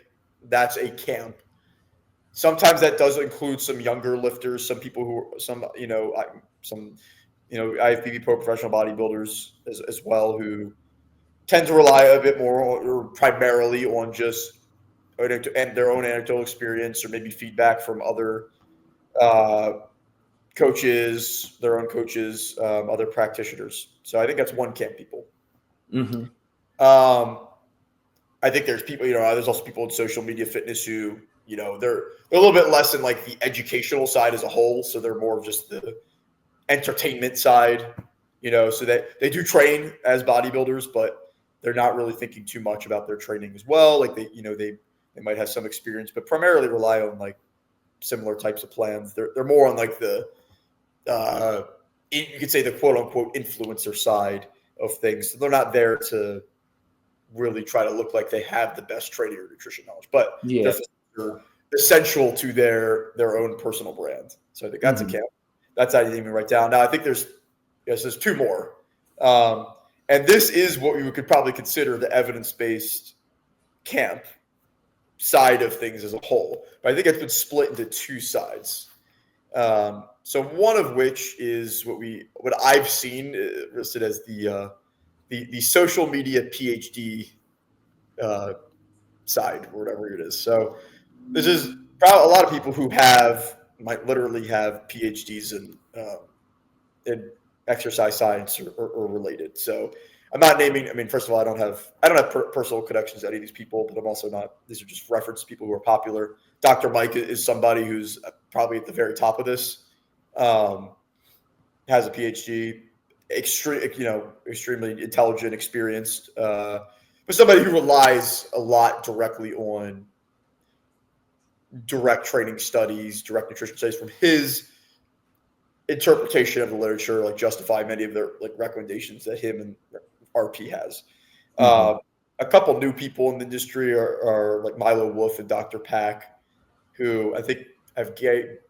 that's a camp. Sometimes that does include some younger lifters, some people who, IFBB pro professional bodybuilders as well, who tend to rely a bit more or primarily on just and their own anecdotal experience, or maybe feedback from other coaches, their own coaches, other practitioners. So I think that's one camp people. I think there's people, there's also people in social media fitness who, they're a little bit less in like the educational side as a whole. So they're more of just the entertainment side, so that they do train as bodybuilders, but they're not really thinking too much about their training as well. Like they might have some experience, but primarily rely on like similar types of plans. They're more on like the, you could say the quote unquote influencer side of things. So they're not there to really try to look like they have the best training or nutrition knowledge, but they're essential to their own personal brand. So I think that's a camp. That's how you even write down. Now I think there's two more. And this is what we could probably consider the evidence-based camp side of things as a whole. But I think it's been split into two sides. So one of which is what I've seen listed as the social media PhD side, or whatever it is. So this is probably a lot of people who might literally have PhDs in exercise science or related. So I'm not naming. I mean, first of all, I don't have personal connections to any of these people, but I'm also not. These are just reference people who are popular. Dr. Mike is somebody who's probably at the very top of this. Has a PhD, extremely intelligent, experienced, but somebody who relies a lot directly on direct training studies, direct nutrition studies from his interpretation of the literature like justify many of their like recommendations that him and RP has. Mm-hmm. A couple new people in the industry are like Milo Wolf and Dr. Pack, who I think have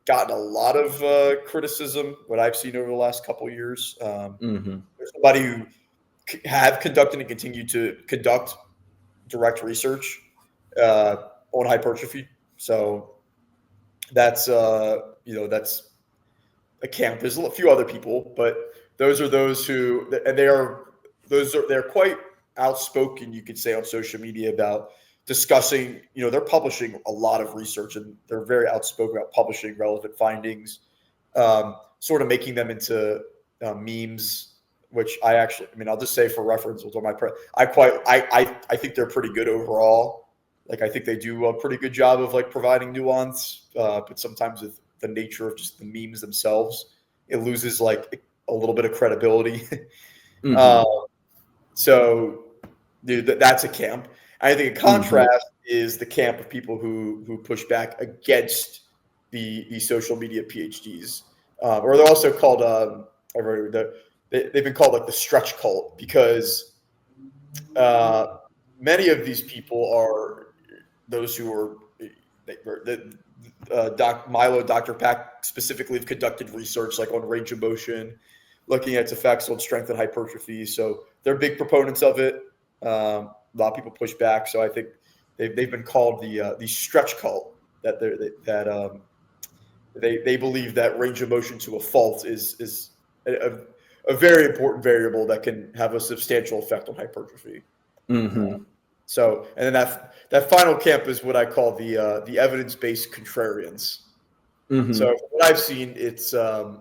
gotten a lot of criticism, what I've seen over the last couple of years. Mm-hmm. There's somebody who have conducted and continue to conduct direct research on hypertrophy. So that's that's a camp. There's a few other people, but those are those who, and they're quite outspoken, you could say, on social media about discussing. They're publishing a lot of research, and they're very outspoken about publishing relevant findings, sort of making them into memes. Which I mean, I'll just say for reference, I think they're pretty good overall. Like I think they do a pretty good job of like providing nuance, but sometimes with the nature of just the memes themselves, it loses like a little bit of credibility. Mm-hmm. So that's a camp. I think in contrast is the camp of people who push back against the social media PhDs, or they're also called they've been called like the stretch cult because many of these people are those who are Milo, Dr. Pack specifically have conducted research like on range of motion, looking at its effects on strength and hypertrophy. So they're big proponents of it. A lot of people push back. So I think they've been called the stretch cult. They believe that range of motion to a fault is a very important variable that can have a substantial effect on hypertrophy. Mm-hmm. So, and then that final camp is what I call the evidence-based contrarians. Mm-hmm. So, what I've seen, it's I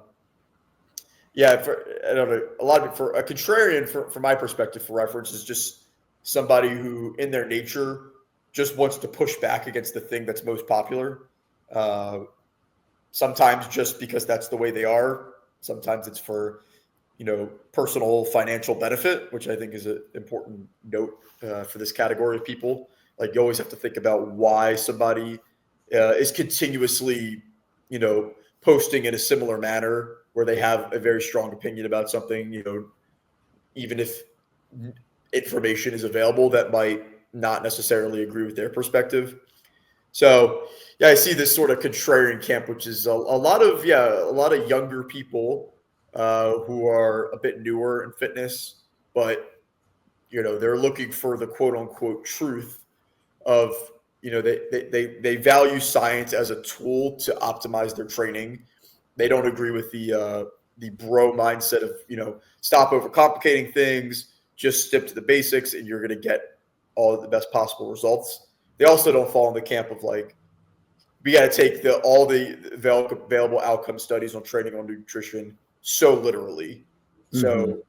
don't know, a lot of it for a contrarian, from my perspective, for reference, is just somebody who, in their nature, just wants to push back against the thing that's most popular. Sometimes just because that's the way they are. Sometimes it's for personal financial benefit, which I think is an important note for this category of people. Like you always have to think about why somebody is continuously, posting in a similar manner where they have a very strong opinion about something, even if information is available that might not necessarily agree with their perspective. So yeah, I see this sort of contrarian camp, which is a lot of younger people who are a bit newer in fitness, but they're looking for the quote unquote truth of they value science as a tool to optimize their training. They don't agree with the bro mindset of stop overcomplicating things, just stick to the basics, and you're going to get all of the best possible results. They also don't fall in the camp of like, we got to take all the available outcome studies on training, on nutrition so literally. So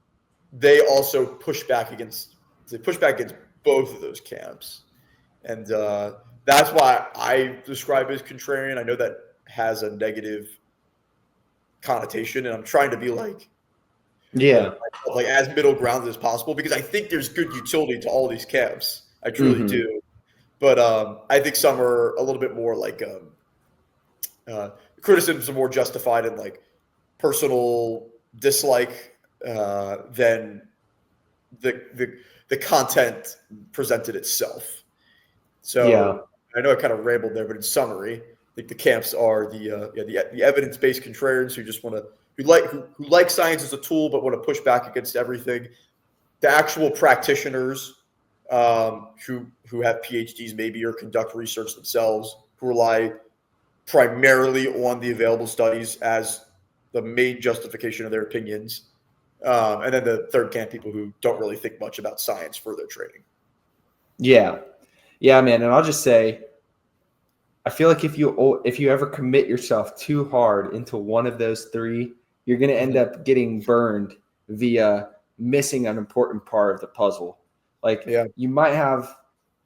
they also push back against both of those camps. And that's why I describe it as contrarian. I know that has a negative connotation, and I'm trying to be like as middle ground as possible, because I think there's good utility to all these camps. I truly do. But I think some are a little bit more like criticisms are more justified in like personal dislike than the content presented itself. So I know I kind of rambled there, but in summary, I think the camps are the evidence-based contrarians who just want to who like science as a tool but want to push back against everything. The actual practitioners who have PhDs maybe or conduct research themselves, who rely primarily on the available studies as the main justification of their opinions. And then the third camp, people who don't really think much about science for their training. Yeah, man. And I'll just say, I feel like if you ever commit yourself too hard into one of those three, you're going to end up getting burned via missing an important part of the puzzle. Like you might have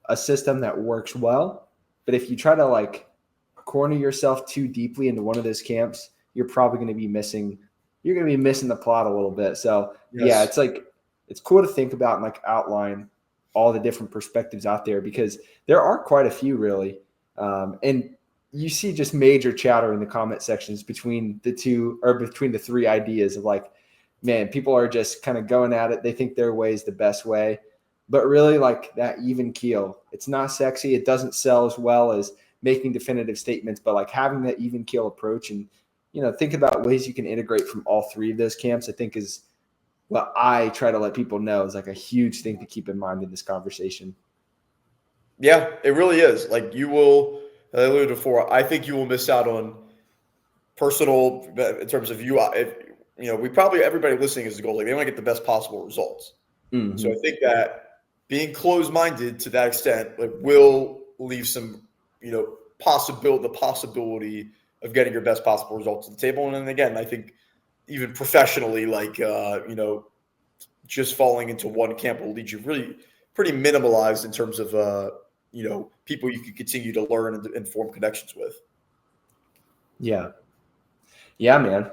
a system that works well, but if you try to like corner yourself too deeply into one of those camps, you're probably going to be missing. You're going to be missing the plot a little bit. So yeah, it's like it's cool to think about and like outline all the different perspectives out there, because there are quite a few really. And you see just major chatter in the comment sections between the two or between the three ideas of like, man, people are just kind of going at it. They think their way is the best way, but really like that even keel. It's not sexy. It doesn't sell as well as making definitive statements, but like having that even keel approach and, think about ways you can integrate from all three of those camps, I think is what I try to let people know is like a huge thing to keep in mind in this conversation. Yeah, it really is. Like you will, I alluded before, I think you will miss out on personal in terms of you. We probably, everybody listening is the goal. Like they want to get the best possible results. Mm-hmm. So I think that being closed-minded to that extent, like will leave some, the possibility of getting your best possible results to the table. And then again, I think even professionally, like, just falling into one camp will lead you really pretty minimalized in terms of, people you can continue to learn and form connections with. Yeah. Yeah, man.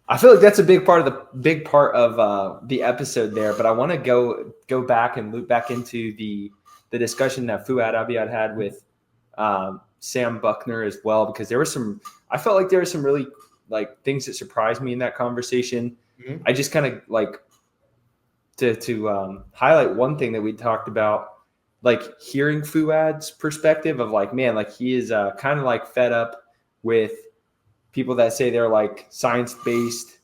I feel like that's a big part of the episode there, but I want to go back and loop back into the discussion that Fouad Abiad had with Sam Buckner as well, because I felt like there were some really like things that surprised me in that conversation. Mm-hmm. I just kind of like to highlight one thing that we talked about, like hearing Fouad's perspective of like, man, like he is kind of like fed up with people that say they're like science-based.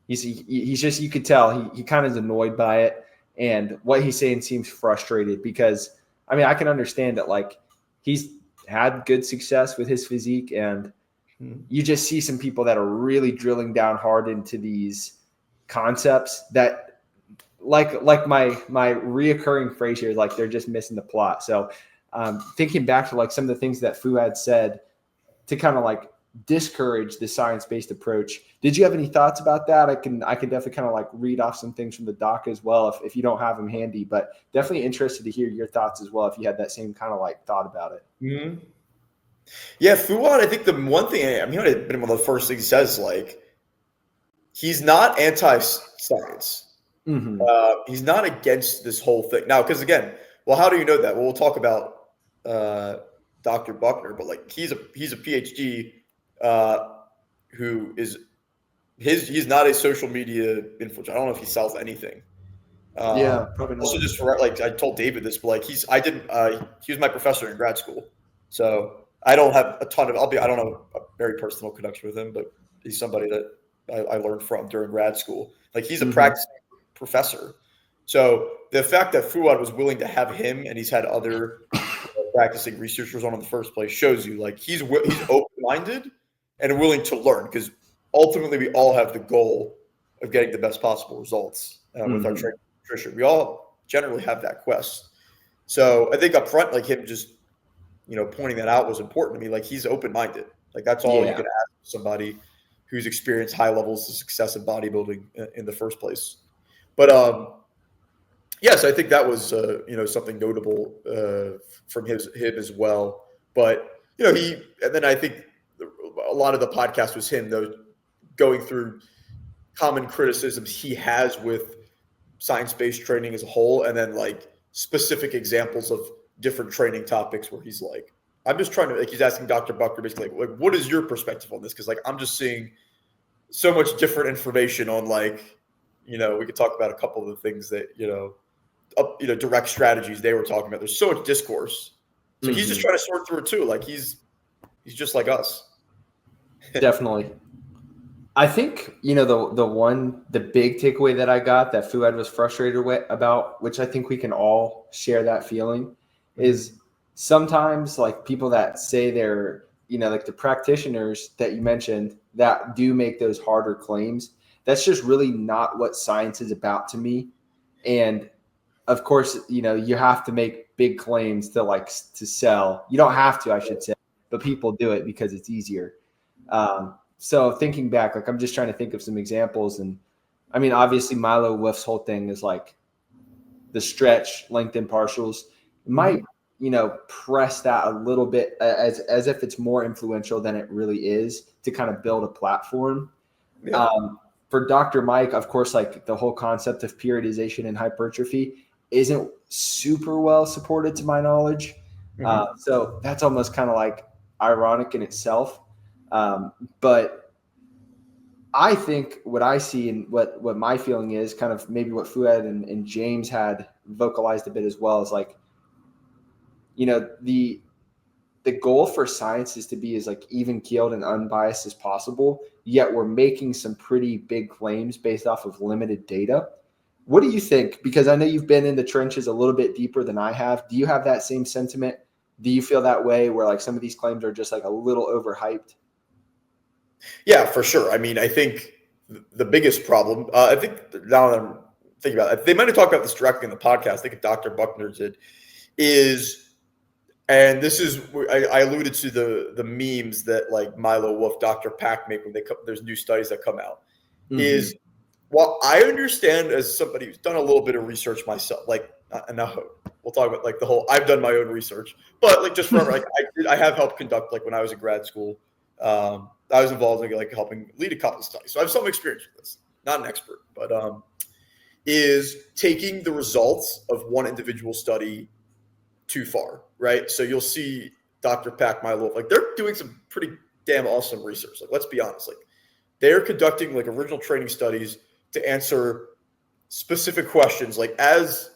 He's just, you could tell he kind of is annoyed by it. And what he's saying seems frustrated because, I mean, I can understand that like he's had good success with his physique and you just see some people that are really drilling down hard into these concepts that like my reoccurring phrase here is like, they're just missing the plot. So thinking back to like some of the things that Fouad said to kind of like discourage the science-based approach. Did you have any thoughts about that? I can definitely kind of like read off some things from the doc as well if you don't have them handy, but definitely interested to hear your thoughts as well if you had that same kind of like thought about it. Mm-hmm. Yeah, Fouad, I think the one thing, I mean, it been one of the first things he says, like, he's not anti-science. Mm-hmm. He's not against this whole thing. Now, because again, well, how do you know that? Well, we'll talk about Dr. Buckner, but like he's a PhD who is he's not a social media influencer. I don't know if he sells anything. Yeah, probably not. Also, just for like I told David this, but like he was my professor in grad school, so I don't have a ton of. I don't have a very personal connection with him, but he's somebody that I learned from during grad school. Like he's a practicing professor. So the fact that Fouad was willing to have him and he's had other practicing researchers on in the first place shows you like he's open-minded and willing to learn, because ultimately we all have the goal of getting the best possible results with our training and nutrition. We all generally have that quest. So I think up front, like him just, pointing that out was important to me. Like he's open-minded. Like that's all you can ask somebody who's experienced high levels of success in bodybuilding in the first place. But yes, I think that was something notable from him as well. But and then I think a lot of the podcast was him though going through common criticisms he has with science-based training as a whole, and then like specific examples of different training topics where he's like, I'm just trying to like he's asking Dr. Buckner basically like what is your perspective on this? Because like I'm just seeing so much different information on like. We could talk about a couple of the things that, direct strategies they were talking about. There's so much discourse. So he's just trying to sort through it too. Like he's just like us. Definitely. I think, the big takeaway that I got that Fouad was frustrated about, which I think we can all share that feeling, is sometimes like people that say they're, like the practitioners that you mentioned that do make those harder claims. That's just really not what science is about to me. And of course, you have to make big claims to sell. You don't have to, I should say, but people do it because it's easier. So thinking back, like I'm just trying to think of some examples. And I mean, obviously Milo Wolf's whole thing is like the stretch, length, and partials. It might, press that a little bit as if it's more influential than it really is to kind of build a platform. Yeah. For Dr. Mike, of course, like the whole concept of periodization and hypertrophy isn't super well supported to my knowledge. So that's almost kind of like ironic in itself. But I think what I see and what my feeling is kind of maybe what Fuad and James had vocalized a bit as well is like, the goal for science is to be as like even keeled and unbiased as possible, yet we're making some pretty big claims based off of limited data. What do you think? Because I know you've been in the trenches a little bit deeper than I have. Do you have that same sentiment? Do you feel that way where like some of these claims are just like a little overhyped? Yeah, for sure. I mean, I think the biggest problem, I think now that I'm thinking about it, they might have talked about this directly in the podcast. I think Dr. Buckner did, and this is I alluded to the memes that like Milo Wolf, Dr. Pack make when there's new studies that come out. Mm-hmm. Is well, I understand as somebody who's done a little bit of research myself, like, and now we'll talk about like the whole. I've done my own research, but like just remember, like I have helped conduct like when I was in grad school. I was involved in like helping lead a couple of studies, so I have some experience with this. Not an expert, but is taking the results of one individual study too far, right? So you'll see Dr. Pack, Milo, like they're doing some pretty damn awesome research. Like, let's be honest, like they're conducting like original training studies to answer specific questions, like as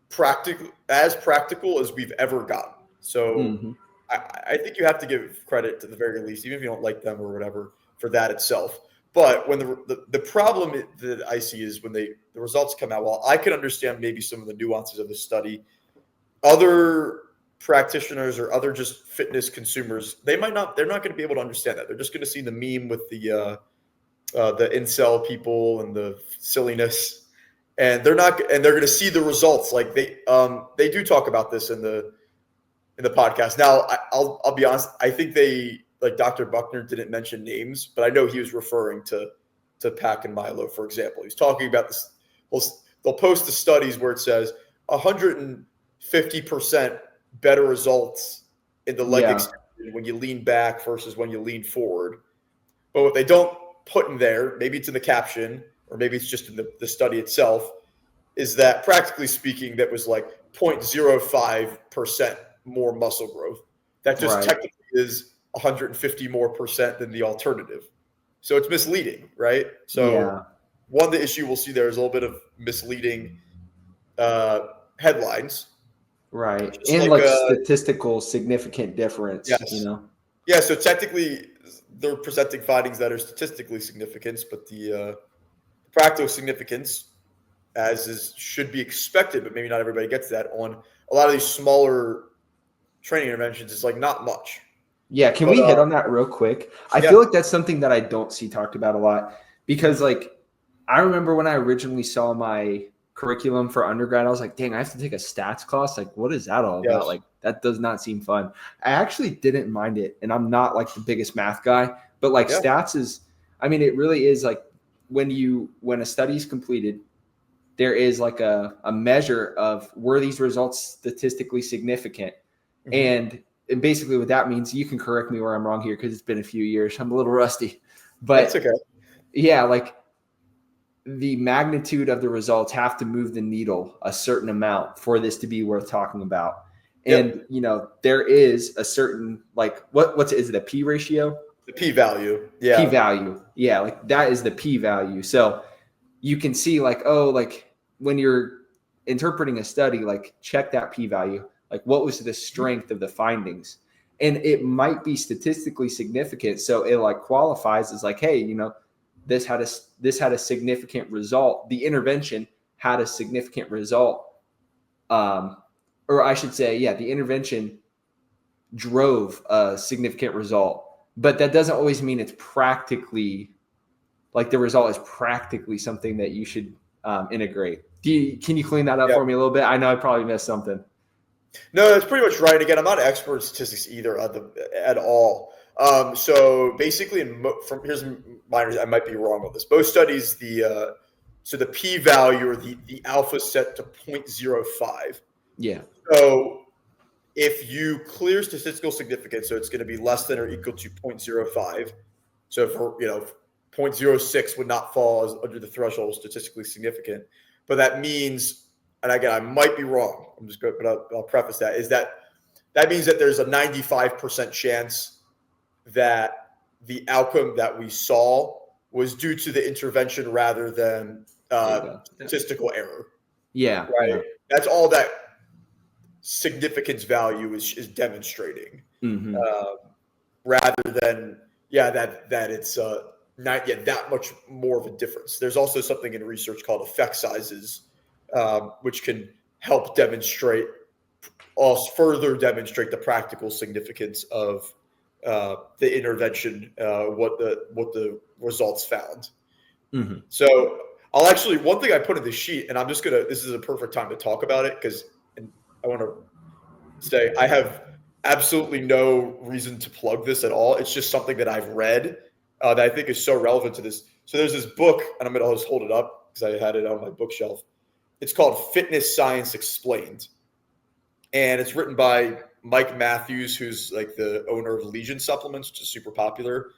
practical as we've ever gotten. So I think you have to give credit to the very least, even if you don't like them or whatever, for that itself. But when the problem that I see is when the results come out, well, I can understand maybe some of the nuances of the study. Other practitioners or other just fitness consumers, they're not going to be able to understand that. They're just going to see the meme with the incel people and the silliness, and they're going to see the results. Like they do talk about this in the podcast. Now I'll be honest. I think like Dr. Buckner didn't mention names, but I know he was referring to Pack and Milo, for example. He's talking about this. They'll post the studies where it says 150% better results in the leg extension when you lean back versus when you lean forward. But what they don't put in there, maybe it's in the caption or maybe it's just in the study itself, is that practically speaking, that was like 0.05% more muscle growth. That just technically is 150% more than the alternative. So it's misleading, right? So one, the issue we'll see there is a little bit of misleading headlines. Right. And like statistical significant difference, yes. Yeah, so technically they're presenting findings that are statistically significant, but the practical significance, should be expected, but maybe not everybody gets that on a lot of these smaller training interventions, is like not much. Yeah, can we hit on that real quick? I feel like that's something that I don't see talked about a lot because like I remember when I originally saw my curriculum for undergrad, I was like, dang, I have to take a stats class. Like, what is that all about? Like, that does not seem fun. I actually didn't mind it, and I'm not like the biggest math guy, but like stats is, I mean, it really is like when a study is completed, there is like a measure of were these results statistically significant. And basically what that means, you can correct me where I'm wrong here because it's been a few years. I'm a little rusty. But that's okay. Yeah, like the magnitude of the results have to move the needle a certain amount for this to be worth talking about. And, there is a certain, like, is it a P ratio? The P value. Yeah. P value. Yeah. Like that is the P value. So you can see like, oh, like when you're interpreting a study, like check that P value. Like what was the strength of the findings? And it might be statistically significant. So it like qualifies as like, hey, this had a significant result. The intervention had a significant result. Or I should say, the intervention drove a significant result. But that doesn't always mean it's practically like the result is practically something that you should integrate. Can you clean that up for me a little bit? I know I probably missed something. No, that's pretty much right. Again, I'm not an expert in statistics either at all. So basically, here's minor. I might be wrong on this. Most studies, the P value or the alpha is set to 0.05. Yeah. So if you clear statistical significance, so it's going to be less than or equal to 0.05. So for 0.06 would not fall under the threshold of statistically significant. But that means, and again, I might be wrong. I'm just going, but I'll preface that, is that means that there's a 95% chance that the outcome that we saw was due to the intervention rather than statistical error. Yeah. Right. Yeah. That's all that significance value is demonstrating, Mm-hmm. rather than that it's not yet that much more of a difference. There's also something in research called effect sizes, which can help further demonstrate the practical significance of the intervention, what the results found. Mm-hmm. So one thing I put in the sheet, and this is a perfect time to talk about it because I want to say I have absolutely no reason to plug this at all. It's just something that I've read that I think is so relevant to this. So there's this book, and I'm going to just hold it up because I had it on my bookshelf. It's called Fitness Science Explained. And it's written by Mike Matthews, who's like the owner of Legion Supplements, which is super popular,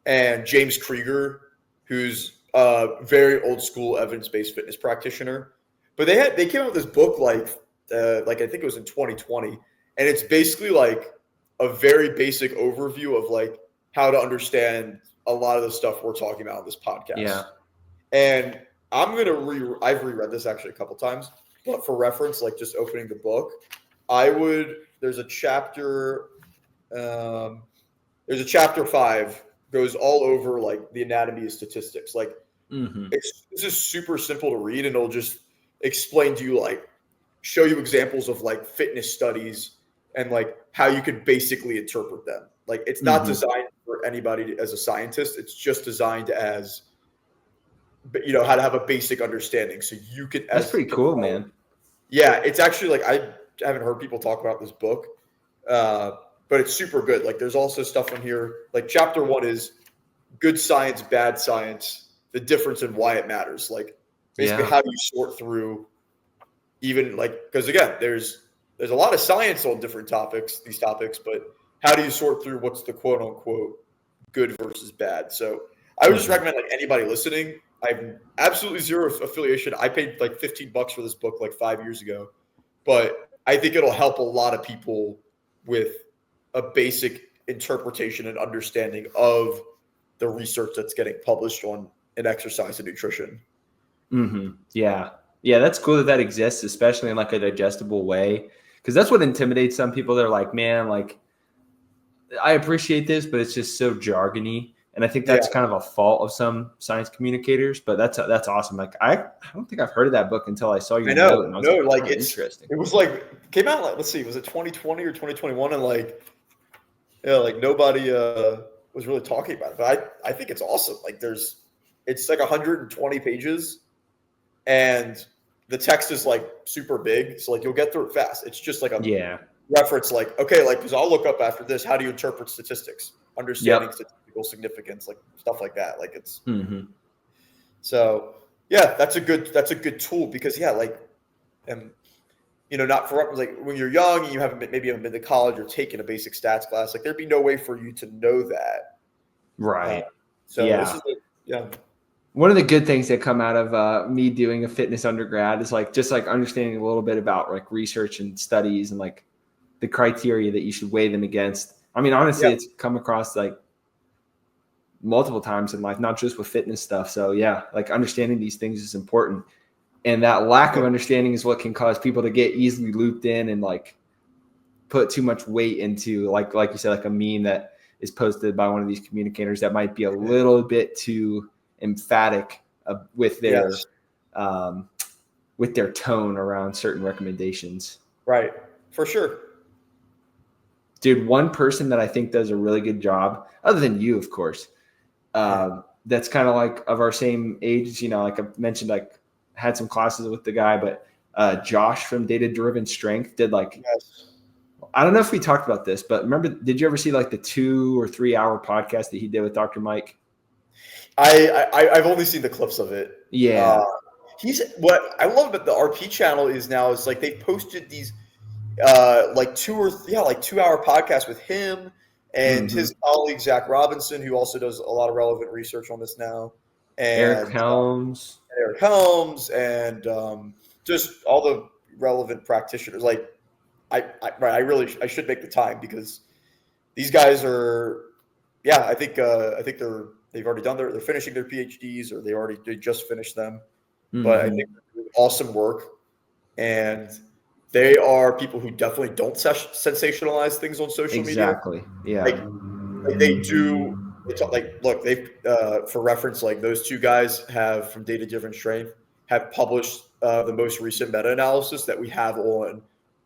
and James Krieger, who's a very old school evidence-based fitness practitioner. But they came out with this book like I think it was in 2020, and it's basically like a very basic overview of like how to understand a lot of the stuff we're talking about on this podcast. Yeah. And I've reread this actually a couple times, but for reference, like just opening the book, there's a chapter 5 goes all over like the anatomy of statistics. Like it's just super simple to read, and it'll just explain to you, like show you examples of like fitness studies and like how you could basically interpret them. Like it's not designed for anybody as a scientist. It's just designed as, how to have a basic understanding. So you can. That's pretty cool, man. Yeah, it's actually like I haven't heard people talk about this book, but it's super good. Like there's also stuff in here. Like chapter 1 is good science, bad science, the difference and why it matters. Like basically how do you sort through even like, because again, there's a lot of science on these topics, but how do you sort through what's the quote unquote good versus bad? So I would just recommend like anybody listening. I have absolutely zero affiliation. I paid like $15 for this book like 5 years ago, but I think it'll help a lot of people with a basic interpretation and understanding of the research that's getting published on in exercise and nutrition. Yeah. Yeah, that's cool that exists, especially in like a digestible way, because that's what intimidates some people. They're like, man, like I appreciate this, but it's just so jargony. And I think that's kind of a fault of some science communicators, but that's awesome. Like I don't think I've heard of that book until I saw your note. And I was like, it's interesting. It was like came out like, let's see, was it 2020 or 2021? And like nobody was really talking about it. But I think it's awesome. Like it's like 120 pages, and the text is like super big, so like you'll get through it fast. It's just like a reference, like okay, like because I'll look up after this. How do you interpret statistics? Understanding statistical significance, like stuff like that. Like it's so that's a good tool because not for like when you're young and you haven't been to college or taken a basic stats class, like there'd be no way for you to know that. Right. This is one of the good things that come out of me doing a fitness undergrad is like just like understanding a little bit about like research and studies and like the criteria that you should weigh them against. I mean, honestly, it's come across like multiple times in life, not just with fitness stuff. So like understanding these things is important. And that lack of understanding is what can cause people to get easily looped in and like put too much weight into like you said, like a meme that is posted by one of these communicators that might be a little bit too emphatic with their tone around certain recommendations. Right. For sure. Dude, one person that I think does a really good job, other than you, of course, that's kind of like of our same age, like I mentioned, like had some classes with the guy, but Josh from Data Driven Strength did like, I don't know if we talked about this, but remember, did you ever see like the 2 or 3 hour podcast that he did with Dr. Mike? I've only seen the clips of it. Yeah. He's what I love about the RP channel is like they posted these like 2 hour podcasts with him and his colleague Zach Robinson, who also does a lot of relevant research on this now, and Eric Helms, and just all the relevant practitioners. Like I should make the time because these guys are yeah, I think they've already done they're finishing their PhDs, or they just finished them. But I Mm-hmm. think they're doing awesome work, and they are people who definitely don't sensationalize things on social media. Exactly. Yeah. Like they do. It's like, look, they've for reference, like those two guys have from Data Driven Strength have published the most recent meta-analysis that we have on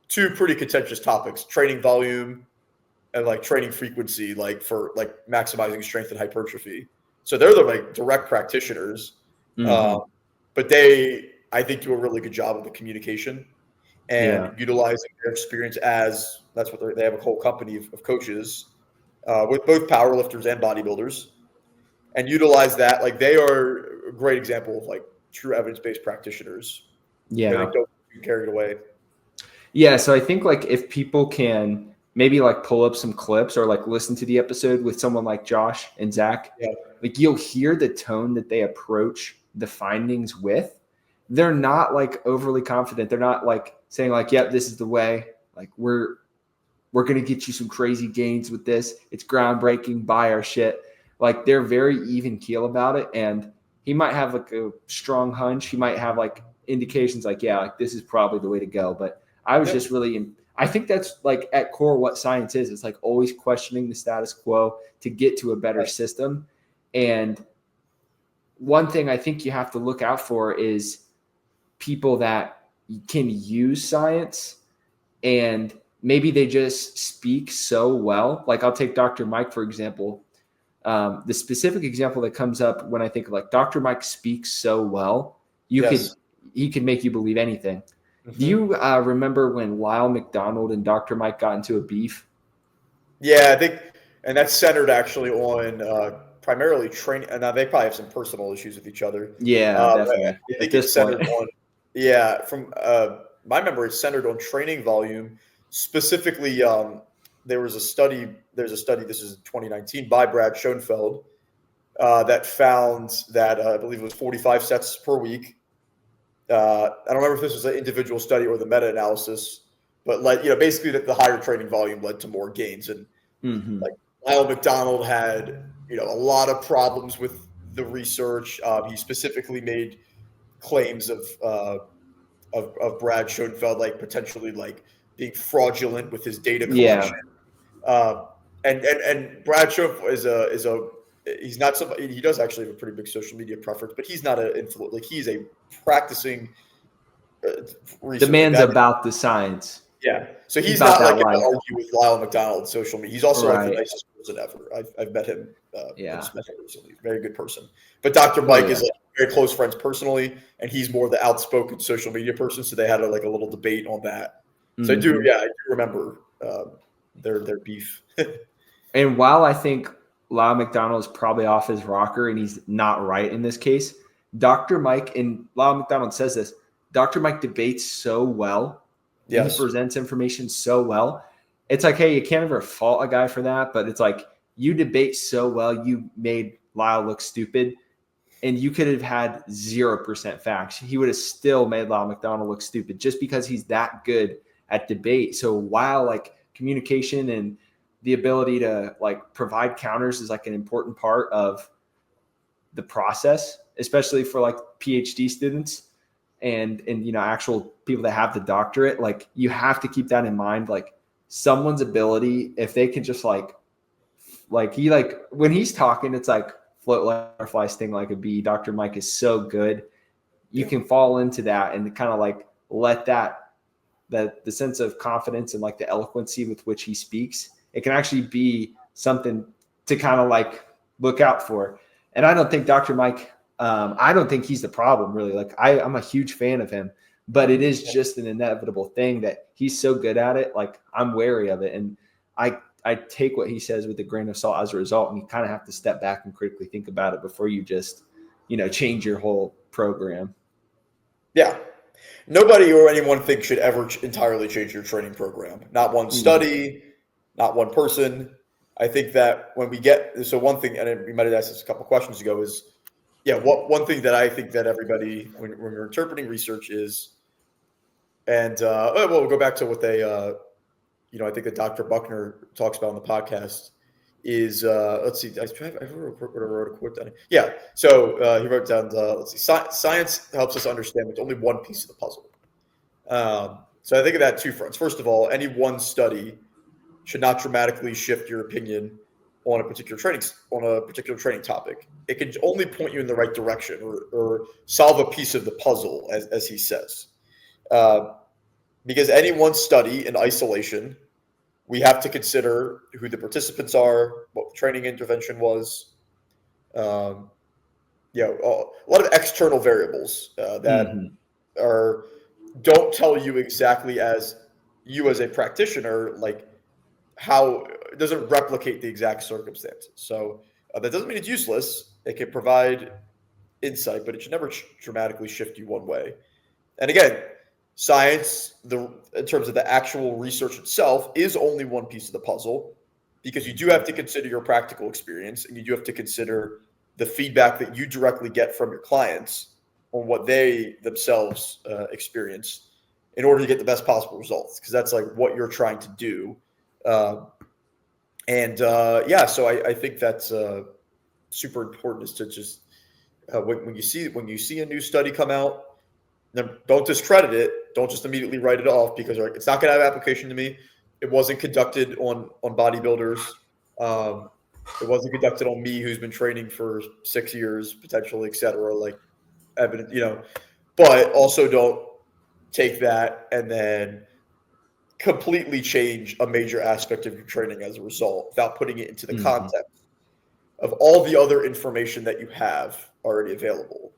two pretty contentious topics: training volume and like training frequency, like for like maximizing strength and hypertrophy. So they're the like direct practitioners, Mm-hmm. but they, I think, do a really good job of the communication and Yeah. utilizing their experience as that's what they have a whole company of coaches with both powerlifters and bodybuilders, and utilize that. Like they are a great example of like true evidence-based practitioners. I Yeah. think don't get carried away. Yeah. So I think like if people can maybe like pull up some clips or like listen to the episode with someone like Josh and Zach, Yeah. like you'll hear the tone that they approach the findings with. They're not like overly confident. They're not like saying like, yep, this is the way. Like we're going to get you some crazy gains with this. It's groundbreaking. Buy our shit. Like they're very even keel about it. And he might have like a strong hunch. He might have like indications like, yeah, like this is probably the way to go. But I was just really, I think that's like at core what science is. It's like always questioning the status quo to get to a better system. And one thing I think you have to look out for is people that can use science and maybe they just speak so well. Like I'll take Dr. Mike, for example. The specific example that comes up when I think of like Dr. Mike speaks so well, he could make you believe anything. Mm-hmm. Do you remember when Lyle McDonald and Dr. Mike got into a beef? Yeah, I think, and that's centered actually on primarily training. And now they probably have some personal issues with each other. Yeah, definitely. I think it's centered on, from my memory, it's centered on training volume. Specifically, there's a study, this is 2019, by Brad Schoenfeld, that found that I believe it was 45 sets per week. I don't remember if this was an individual study or the meta-analysis, but like, basically that the higher training volume led to more gains. And like Lyle McDonald had, a lot of problems with the research. He specifically made claims of Brad Schoenfeld, like potentially like being fraudulent with his data collection. Yeah. And Brad Schoenfeld he's not somebody, he does actually have a pretty big social media preference, but he's not an influencer. Like he's a practicing the man's about the science. Yeah. So he's not like going to argue with Lyle McDonald's social media. He's also like the nicest person ever. I've met him. Just met him recently. Very good person. But Dr. Mike is like very close friends personally, and he's more the outspoken social media person. So they had a little debate on that. So I do remember their beef. And while I think Lyle McDonald is probably off his rocker and he's not right in this case, Dr. Mike, and Lyle McDonald says this, Dr. Mike debates so well. Yes. He presents information so well. It's like, hey, you can't ever fault a guy for that, but it's like you debate so well, you made Lyle look stupid, and you could have had 0% facts. He would have still made Lyle McDonald look stupid just because he's that good at debate. So while like communication and the ability to like provide counters is like an important part of the process, especially for like PhD students and actual people that have the doctorate, like you have to keep that in mind. Like someone's ability, if they can just like he like when he's talking, it's like float like a fly, sting like a bee. Dr. Mike is so good. You can fall into that and kind of like let the sense of confidence and like the eloquency with which he speaks, it can actually be something to kind of like look out for. And I don't think Dr. Mike, I don't think he's the problem really. Like I'm a huge fan of him, but it is just an inevitable thing that he's so good at it. Like I'm wary of it. And I take what he says with a grain of salt as a result. And you kind of have to step back and critically think about it before you just, change your whole program. Yeah. Nobody or anyone thinks should ever entirely change your training program. Not one study, not one person. I think that when we so one thing, and we might have asked this a couple questions ago, is one thing that I think that everybody, when we're interpreting research is, and we'll go back to what they, I think that Dr. Buckner talks about on the podcast, is let's see. I wrote a quote down. Yeah. So he wrote down let's see. Science helps us understand it's only one piece of the puzzle. So I think of that two fronts. First of all, any one study should not dramatically shift your opinion on a particular training topic. It can only point you in the right direction or solve a piece of the puzzle, as he says. Because any one study in isolation, we have to consider who the participants are, what the training intervention was, a lot of external variables that don't tell you exactly as you as a practitioner, like how it doesn't replicate the exact circumstances. So that doesn't mean it's useless. It can provide insight, but it should never dramatically shift you one way. And again, science, in terms of the actual research itself, is only one piece of the puzzle, because you do have to consider your practical experience, and you do have to consider the feedback that you directly get from your clients on what they themselves experience in order to get the best possible results, because that's like what you're trying to do. So I think that's super important, is to just when you see a new study come out, don't discredit it. Don't just immediately write it off because it's not going to have application to me. It wasn't conducted on bodybuilders. It wasn't conducted on me, who's been training for 6 years, potentially, et cetera. Like evidence, but also don't take that and then completely change a major aspect of your training as a result without putting it into the context of all the other information that you have already available.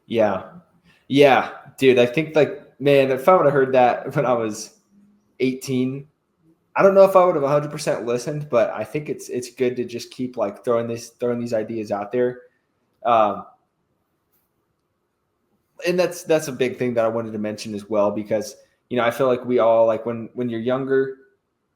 Yeah, dude, I think, like, man, if I would have heard that when I was 18, I don't know if I would have 100% listened, but I think it's good to just keep like throwing these ideas out there. And that's a big thing that I wanted to mention as well, because, I feel like we all, like, when you're younger,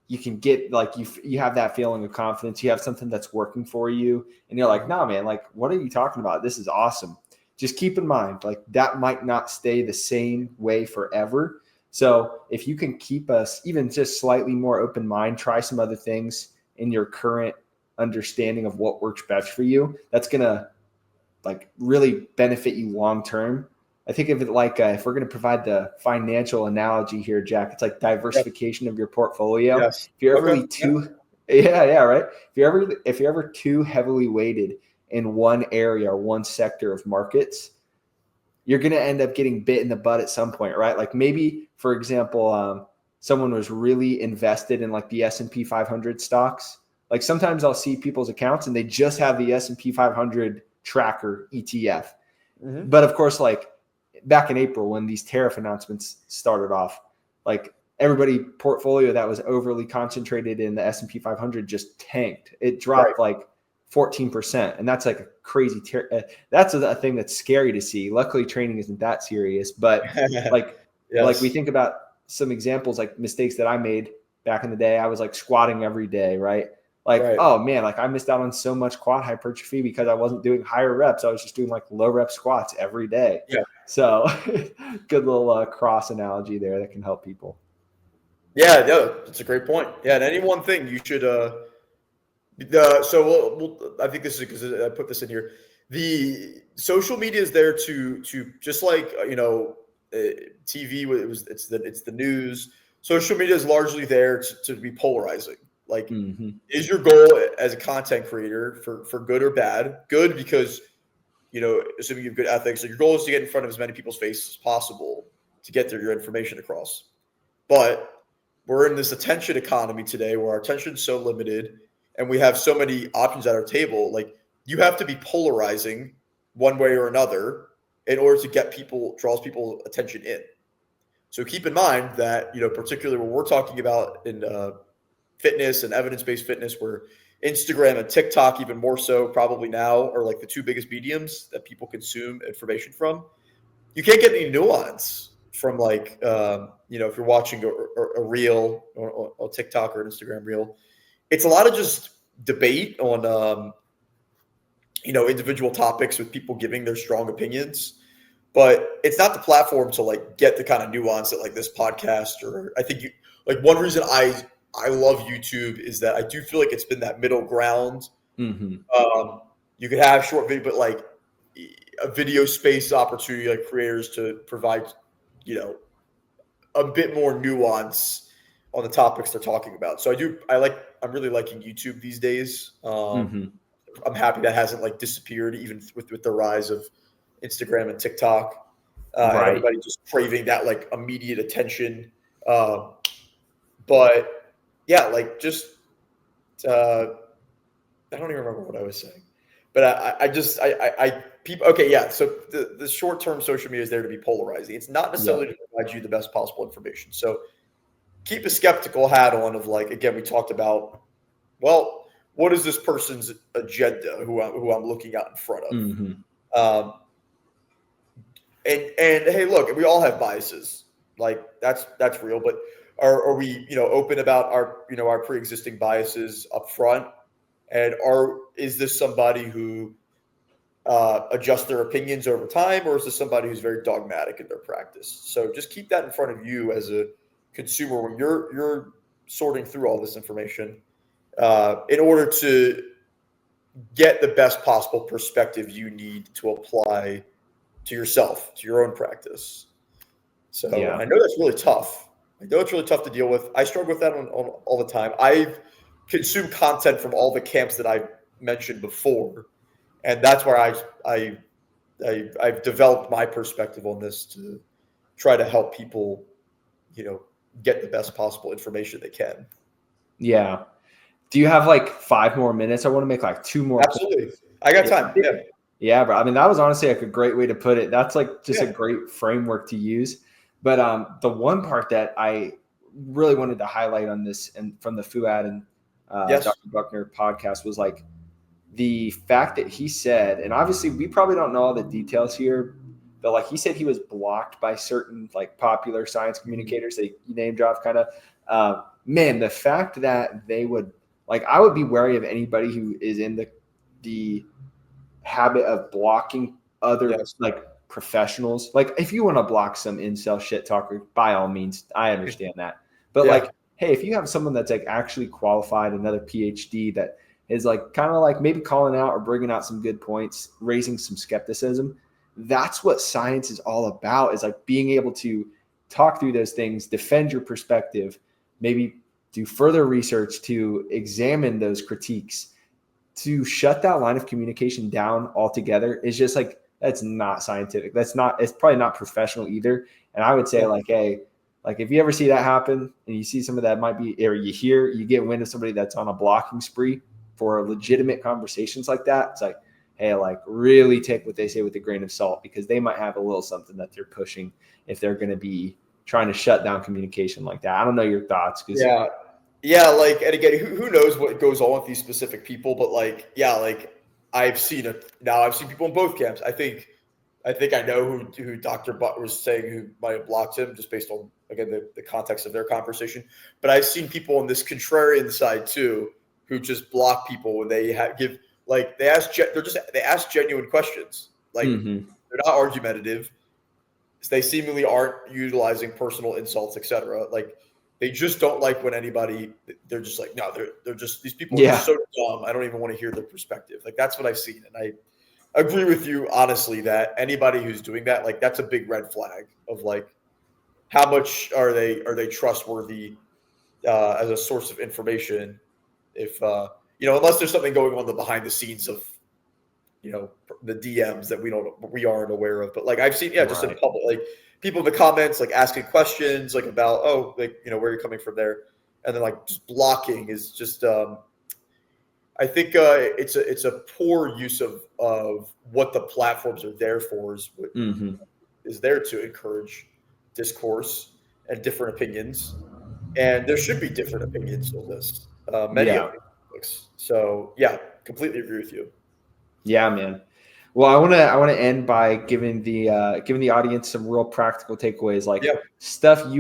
you can get like, you have that feeling of confidence. You have something that's working for you and you're like, nah, man, like, what are you talking about? This is awesome. Just keep in mind, like, that might not stay the same way forever. So if you can keep us even just slightly more open mind, try some other things in your current understanding of what works best for you, that's going to like really benefit you long-term. I think of it like if we're going to provide the financial analogy here, Jack, it's like diversification of your portfolio. Yes. If you're ever right? If you're ever too heavily weighted in one area or one sector of markets, you're going to end up getting bit in the butt at some point, right? Like maybe, for example, someone was really invested in like the S&P 500 stocks. Like sometimes I'll see people's accounts and they just have the S&P 500 tracker ETF. Mm-hmm. But of course, like back in April when these tariff announcements started off, like everybody portfolio that was overly concentrated in the S&P 500 just tanked. It dropped like 14%. And that's like a crazy, that's a thing that's scary to see. Luckily training isn't that serious, but like, like we think about some examples, like mistakes that I made back in the day. I was like squatting every day, right? Like, oh man, like I missed out on so much quad hypertrophy because I wasn't doing higher reps. I was just doing like low rep squats every day. Yeah. So good little cross analogy there that can help people. Yeah, that's a great point. Yeah. And any one thing you should, I think this is because I put this in here. The social media is there to just like, TV, it's the news. Social media is largely there to be polarizing. Like, is your goal as a content creator for good or bad? Good because, assuming you have good ethics, so your goal is to get in front of as many people's faces as possible to get your information across. But we're in this attention economy today where our attention is so limited and we have so many options at our table. Like, you have to be polarizing one way or another in order to draws people's attention in. So keep in mind that, particularly what we're talking about in fitness and evidence-based fitness, where Instagram and TikTok, even more so probably now, are like the two biggest mediums that people consume information from. You can't get any nuance from like, if you're watching a reel or a TikTok or an Instagram reel, it's a lot of just debate on, individual topics with people giving their strong opinions, but it's not the platform to like get the kind of nuance that like this podcast, or I think one reason I love YouTube is that I do feel like it's been that middle ground. Mm-hmm. You could have short video, but like a video space opportunity, like creators to provide, a bit more nuance on the topics they're talking about. So I'm really liking YouTube these days. Mm-hmm. I'm happy that hasn't like disappeared even with the rise of Instagram and TikTok, and Right. everybody just craving that like immediate attention. But yeah, like just I don't even remember what I was saying, but people. Okay, yeah. So the short term social media is there to be polarizing. It's not necessarily to provide you the best possible information. So keep a skeptical hat on. Of like again, we talked about. Well, what is this person's agenda? Who I'm looking out in front of? Mm-hmm. Um, and hey, look, we all have biases. Like that's real. But are we open about our pre-existing biases up front? And is this somebody who adjusts their opinions over time, or is this somebody who's very dogmatic in their practice? So just keep that in front of you as a consumer when you're sorting through all this information in order to get the best possible perspective you need to apply to yourself, to your own practice. So I know that's really tough. I know it's really tough to deal with. I struggle with that on all the time. I've consumed content from all the camps that I've mentioned before, and that's where I've developed my perspective on this to try to help people, get the best possible information they can. Yeah. Do you have like 5 more minutes? I want to make like 2 more. Absolutely. I got time. Yeah. Yeah, bro. I mean, that was honestly like a great way to put it. That's like just a great framework to use. But the one part that I really wanted to highlight on this and from the Fuad and Dr. Buckner podcast was like the fact that he said, and obviously we probably don't know all the details here, but like he said he was blocked by certain like popular science communicators that he name dropped kind of. Man, the fact that they would like, I would be wary of anybody who is in the habit of blocking other like professionals. Like if you want to block some incel shit talker, by all means, I understand that. But like, hey, if you have someone that's like actually qualified, another PhD that is like kind of like maybe calling out or bringing out some good points, raising some skepticism, that's what science is all about, is like being able to talk through those things, defend your perspective, maybe do further research to examine those critiques. To shut that line of communication down altogether is just like, that's not scientific. It's probably not professional either. And I would say like, hey, like if you ever see that happen and you see some of that might be, or you get wind of somebody that's on a blocking spree for legitimate conversations like that, it's like, hey, like really take what they say with a grain of salt, because they might have a little something that they're pushing if they're going to be trying to shut down communication like that. I don't know your thoughts. Yeah, like, and again, who knows what goes on with these specific people, but like, yeah, like I've seen people in both camps. I think I know who Dr. Butt was saying who might have blocked him just based on, again, the context of their conversation. But I've seen people on this contrarian side too who just block people when they give, like, they ask genuine questions. Like they're not argumentative. They seemingly aren't utilizing personal insults, etc. Like, they just don't like when they're just like, no, they're just, these people are so dumb. I don't even want to hear their perspective. Like, that's what I've seen. And I agree with you, honestly, that anybody who's doing that, like, that's a big red flag of like, how much are they trustworthy as a source of information? If, unless there's something going on the behind the scenes of, the DMs that we aren't aware of. But like, I've seen, just in public, like, people in the comments, like, asking questions, like, about, where you're coming from there. And then, like, just blocking is just, I think it's a poor use of what the platforms are there for, is there to encourage discourse and different opinions. And there should be different opinions on this. Many of these. So, yeah, completely agree with you. Yeah, man. Well, I want to end by giving the audience some real practical takeaways, like stuff if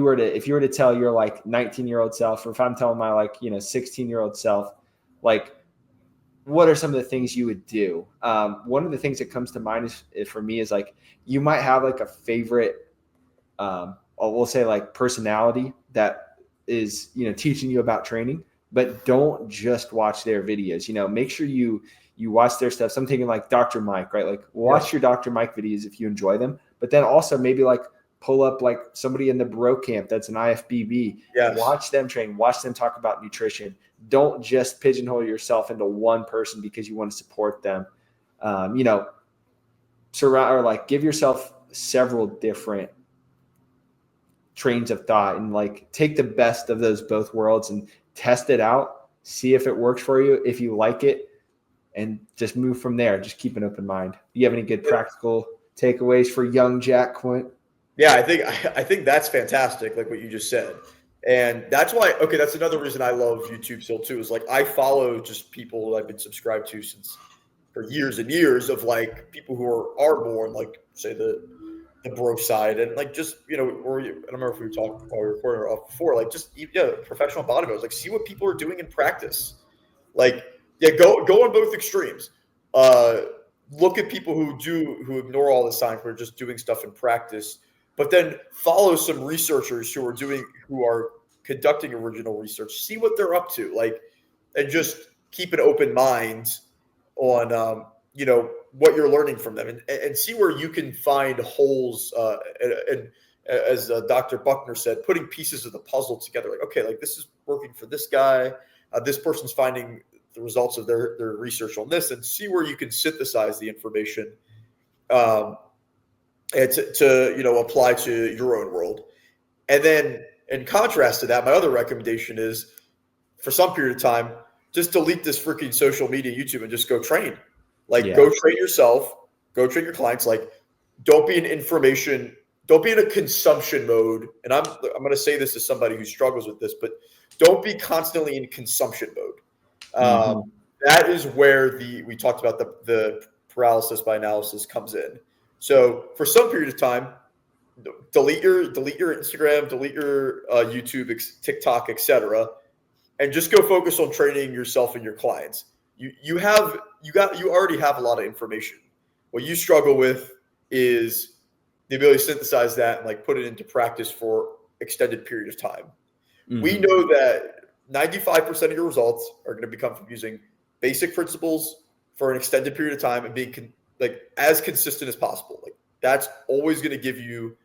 you were to tell your like 19-year-old self, or if I'm telling my like 16-year-old self, like what are some of the things you would do? One of the things that comes to mind is for me is like you might have like a favorite, we'll say like personality that is teaching you about training, but don't just watch their videos. Make sure you watch their stuff. So I'm thinking like Dr. Mike, right? Like watch your Dr. Mike videos if you enjoy them, but then also maybe like pull up like somebody in the bro camp that's an IFBB. Yes. Watch them train. Watch them talk about nutrition. Don't just pigeonhole yourself into one person because you want to support them. Surround or like give yourself several different trains of thought and like take the best of those both worlds and test it out. See if it works for you. If you like it, and just move from there. Just keep an open mind. Do you have any good practical takeaways for young Jack Quint? Yeah, I think that's fantastic, like what you just said. And that's why, okay, that's another reason I love YouTube still too, is like I follow just people I've been subscribed to since for years and years of like people who are more on like say the bro side and like just, or I don't remember if we were talking while we were recording or off before, like just professional bodybuilders, like see what people are doing in practice. Like, go on both extremes. Look at people who ignore all the signs, who are just doing stuff in practice, but then follow some researchers who are conducting original research. See what they're up to, like, and just keep an open mind on what you're learning from them, and see where you can find holes. And as Dr. Buckner said, putting pieces of the puzzle together. Like, okay, like this is working for this guy. This person's finding the results of their research on this, and see where you can synthesize the information and to apply to your own world. And then in contrast to that, my other recommendation is for some period of time, just delete this freaking social media, YouTube, and just go train. Like go train yourself, go train your clients. Like don't be in a consumption mode. And I'm going to say this as somebody who struggles with this, but don't be constantly in consumption mode. That is where we talked about the paralysis by analysis comes in. So for some period of time, delete your Instagram, delete your YouTube, TikTok, etc., and just go focus on training yourself and your clients. You already have a lot of information. What you struggle with is the ability to synthesize that and like put it into practice for extended period of time. We know that 95% of your results are going to come from using basic principles for an extended period of time and being as consistent as possible. Like that's always going to give you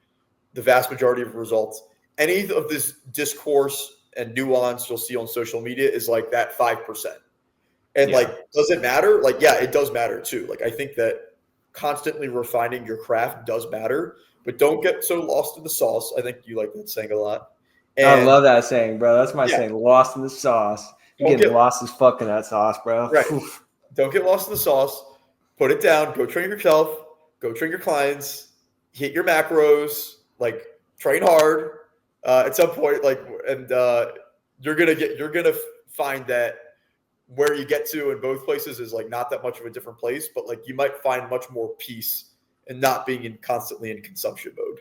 the vast majority of results. Any of this discourse and nuance you'll see on social media is like that 5%. And does it matter? Like, yeah, it does matter too. Like, I think that constantly refining your craft does matter, but don't get so lost in the sauce. I think you like that saying a lot. And I love that saying, bro. That's my saying. Lost in the sauce. You're getting lost as fuck in that sauce, bro. Right. Don't get lost in the sauce. Put it down. Go train yourself. Go train your clients. Hit your macros. Like train hard. At some point, you're gonna find that where you get to in both places is like not that much of a different place, but like you might find much more peace in not being constantly in consumption mode.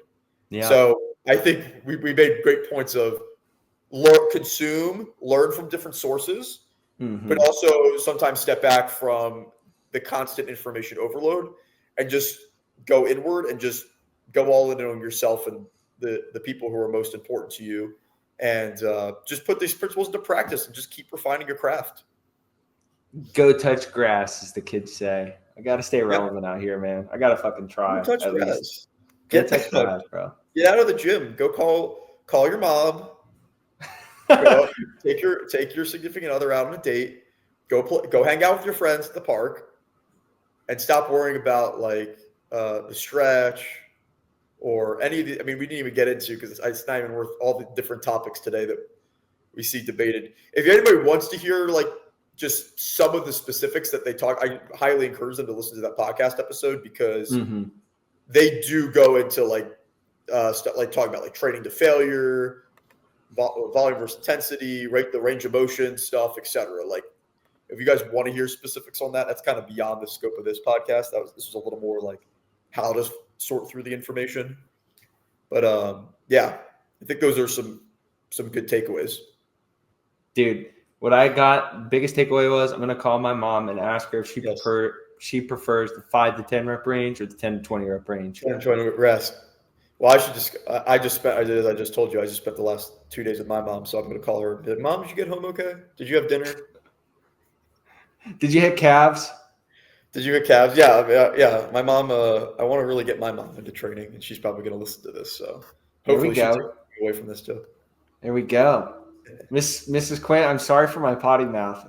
Yeah. So I think we made great points of consume, learn from different sources, but also sometimes step back from the constant information overload and just go inward and just go all in on yourself and the people who are most important to you, and just put these principles into practice and just keep refining your craft. Go touch grass, as the kids say. I got to stay relevant out here, man. I got to fucking try. Go touch grass. Touch grass, bro. Get out of the gym. Go call your mom. Go, take your significant other out on a date. Go hang out with your friends at the park, and stop worrying about like the stretch or any of the. I mean, we didn't even get into because it's not even worth all the different topics today that we see debated. If anybody wants to hear like just some of the specifics that they talk, I highly encourage them to listen to that podcast episode because they do go into like stuff like talking about like training to failure, volume versus intensity, the range of motion stuff, etc. Like if you guys want to hear specifics on that, that's kind of beyond the scope of this podcast. This was a little more like how to sort through the information. But I think those are some good takeaways. Dude, what I got, biggest takeaway was I'm going to call my mom and ask her if she prefers the 5 to 10 rep range or the 10 to 20 rep range. 10 to 20 rep rest. Well, I just told you, I just spent the last 2 days with my mom, so I'm going to call her and be like, Mom, did you get home okay? Did you have dinner? Did you hit calves? Did you get calves? Yeah, yeah. My mom, I want to really get my mom into training, and she's probably going to listen to this, so There we hopefully she'll take go. me away from this too. There we go. Mrs. Quint, I'm sorry for my potty mouth.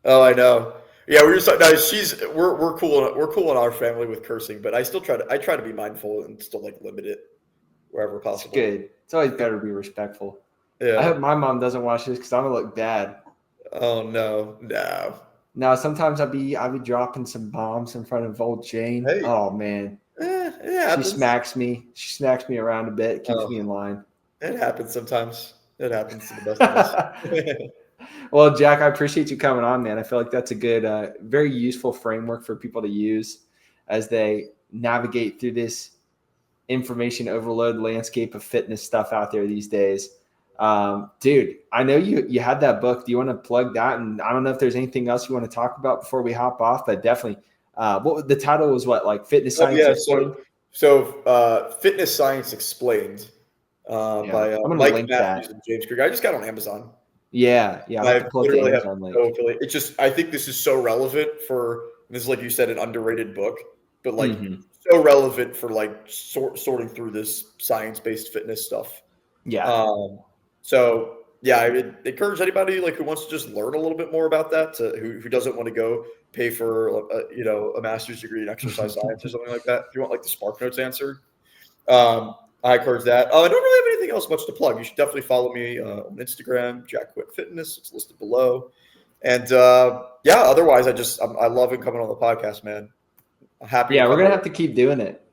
Oh, I know. Yeah, we were talking. No, we're cool. We're cool in our family with cursing, but I try to be mindful and still like limit it wherever It's possible. good. It's always better to be respectful. I Yeah. hope my mom doesn't watch this because I'm gonna look bad. Oh no. Now, sometimes I'll be dropping some bombs in front of old Jane. Hey, Oh man, it she happens. smacks me. She smacks me around a bit, keeps me in Oh, line. it happens sometimes. It happens to the best of us. Well, Jack, I appreciate you coming on, man. I feel like that's a good, very useful framework for people to use as they navigate through this information overload landscape of fitness stuff out there these days. Dude, I know you had that book. Do you want to plug that? And I don't know if there's anything else you want to talk about before we hop off, but definitely, the title was what, like Fitness Oh Science yeah, Explained? Fitness Science Explained Yeah, by I'm gonna Mike link Matthews that. and James Krieger. I just got on Amazon. Yeah, I'll have to I pull up the literally have Amazon no link. affiliate. It's just I think this is so relevant for this is like you said an underrated book, but like Mm-hmm. so relevant for like sorting through this science-based fitness stuff. Yeah, So yeah, I would encourage anybody like who wants to just learn a little bit more about that, who doesn't want to go pay for a master's degree in exercise science or something like that. If you want like the Spark Notes answer, I encourage that. I don't really have anything else much to plug. You should definitely follow me on Instagram, Jack Quint Fitness. It's listed below. And yeah, otherwise, I love it coming on the podcast, man. I'm happy to yeah, we're come gonna on. have to keep doing it.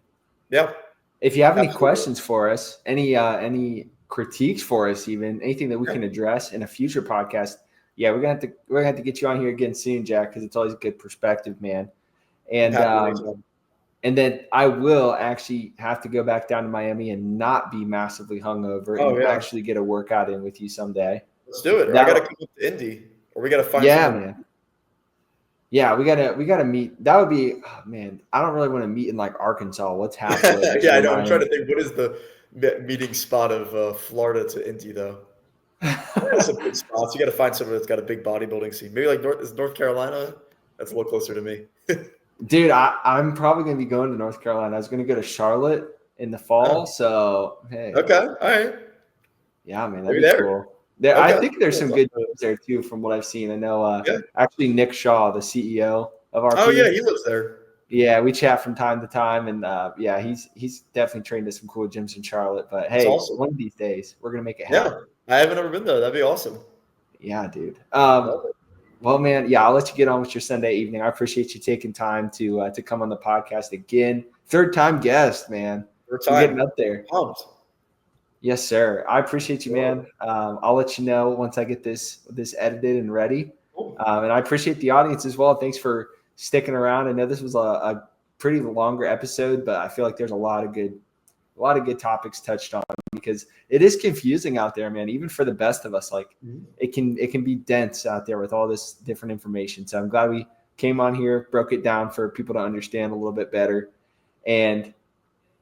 Yeah, If you have any absolutely. questions for us, any critiques for us, even anything that we Yeah, can address in a future podcast, yeah, we're gonna have to get you on here again soon, Jack, because it's always a good perspective, man. I'm And happy anytime. and then I will actually have to go back down to Miami and not be massively hungover Oh and yeah, actually get a workout in with you someday. let's do it. Or I got to That come up to Indy, or we got to find Yeah, somewhere. man. Yeah, we gotta meet. That would be, oh, man. I don't really want to meet in like Arkansas. What's halfway Yeah, I between know. I'm trying Miami? to think. What is the meeting spot of Florida to Indy though? There's some good spots. You got to find somewhere that's got a big bodybuilding scene. Maybe like North Carolina. That's a little closer to me. Dude, I'm probably gonna be going to North Carolina. I was gonna go to Charlotte in the fall. Oh, So hey, okay. All right. yeah, man, that'd Maybe be there. cool. There, I Okay. think there's Cool. some good teams there too, from what I've seen. I know, Yeah. actually Nick Shaw, the CEO of our Oh yeah, team. he lives there. Yeah, we chat from time to time, and yeah, he's definitely trained at some cool gyms in Charlotte. But That's hey, awesome. one of these days we're gonna make it Yeah. happen. I haven't ever been there. That'd be awesome. Yeah, dude. Love it. Well, man, yeah, I'll let you get on with your Sunday evening. I appreciate you taking time to come on the podcast again. Third time guest, man. Third We're getting time. up there. Pumped. Yes, sir. I appreciate you, Sure. man. I'll let you know once I get this edited and ready. Cool. And I appreciate the audience as well. Thanks for sticking around. I know this was a pretty longer episode, but I feel like there's a lot of good topics touched on because it is confusing out there, man. Even for the best of us, like Mhm. it can be dense out there with all this different information. So I'm glad we came on here, broke it down for people to understand a little bit better. And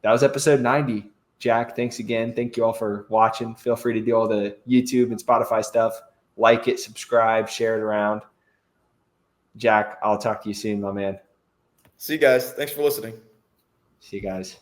that was episode 90. Jack, thanks again. Thank you all for watching. Feel free to do all the YouTube and Spotify stuff. Like it, subscribe, share it around. Jack, I'll talk to you soon, my man. See you guys. Thanks for listening. See you guys.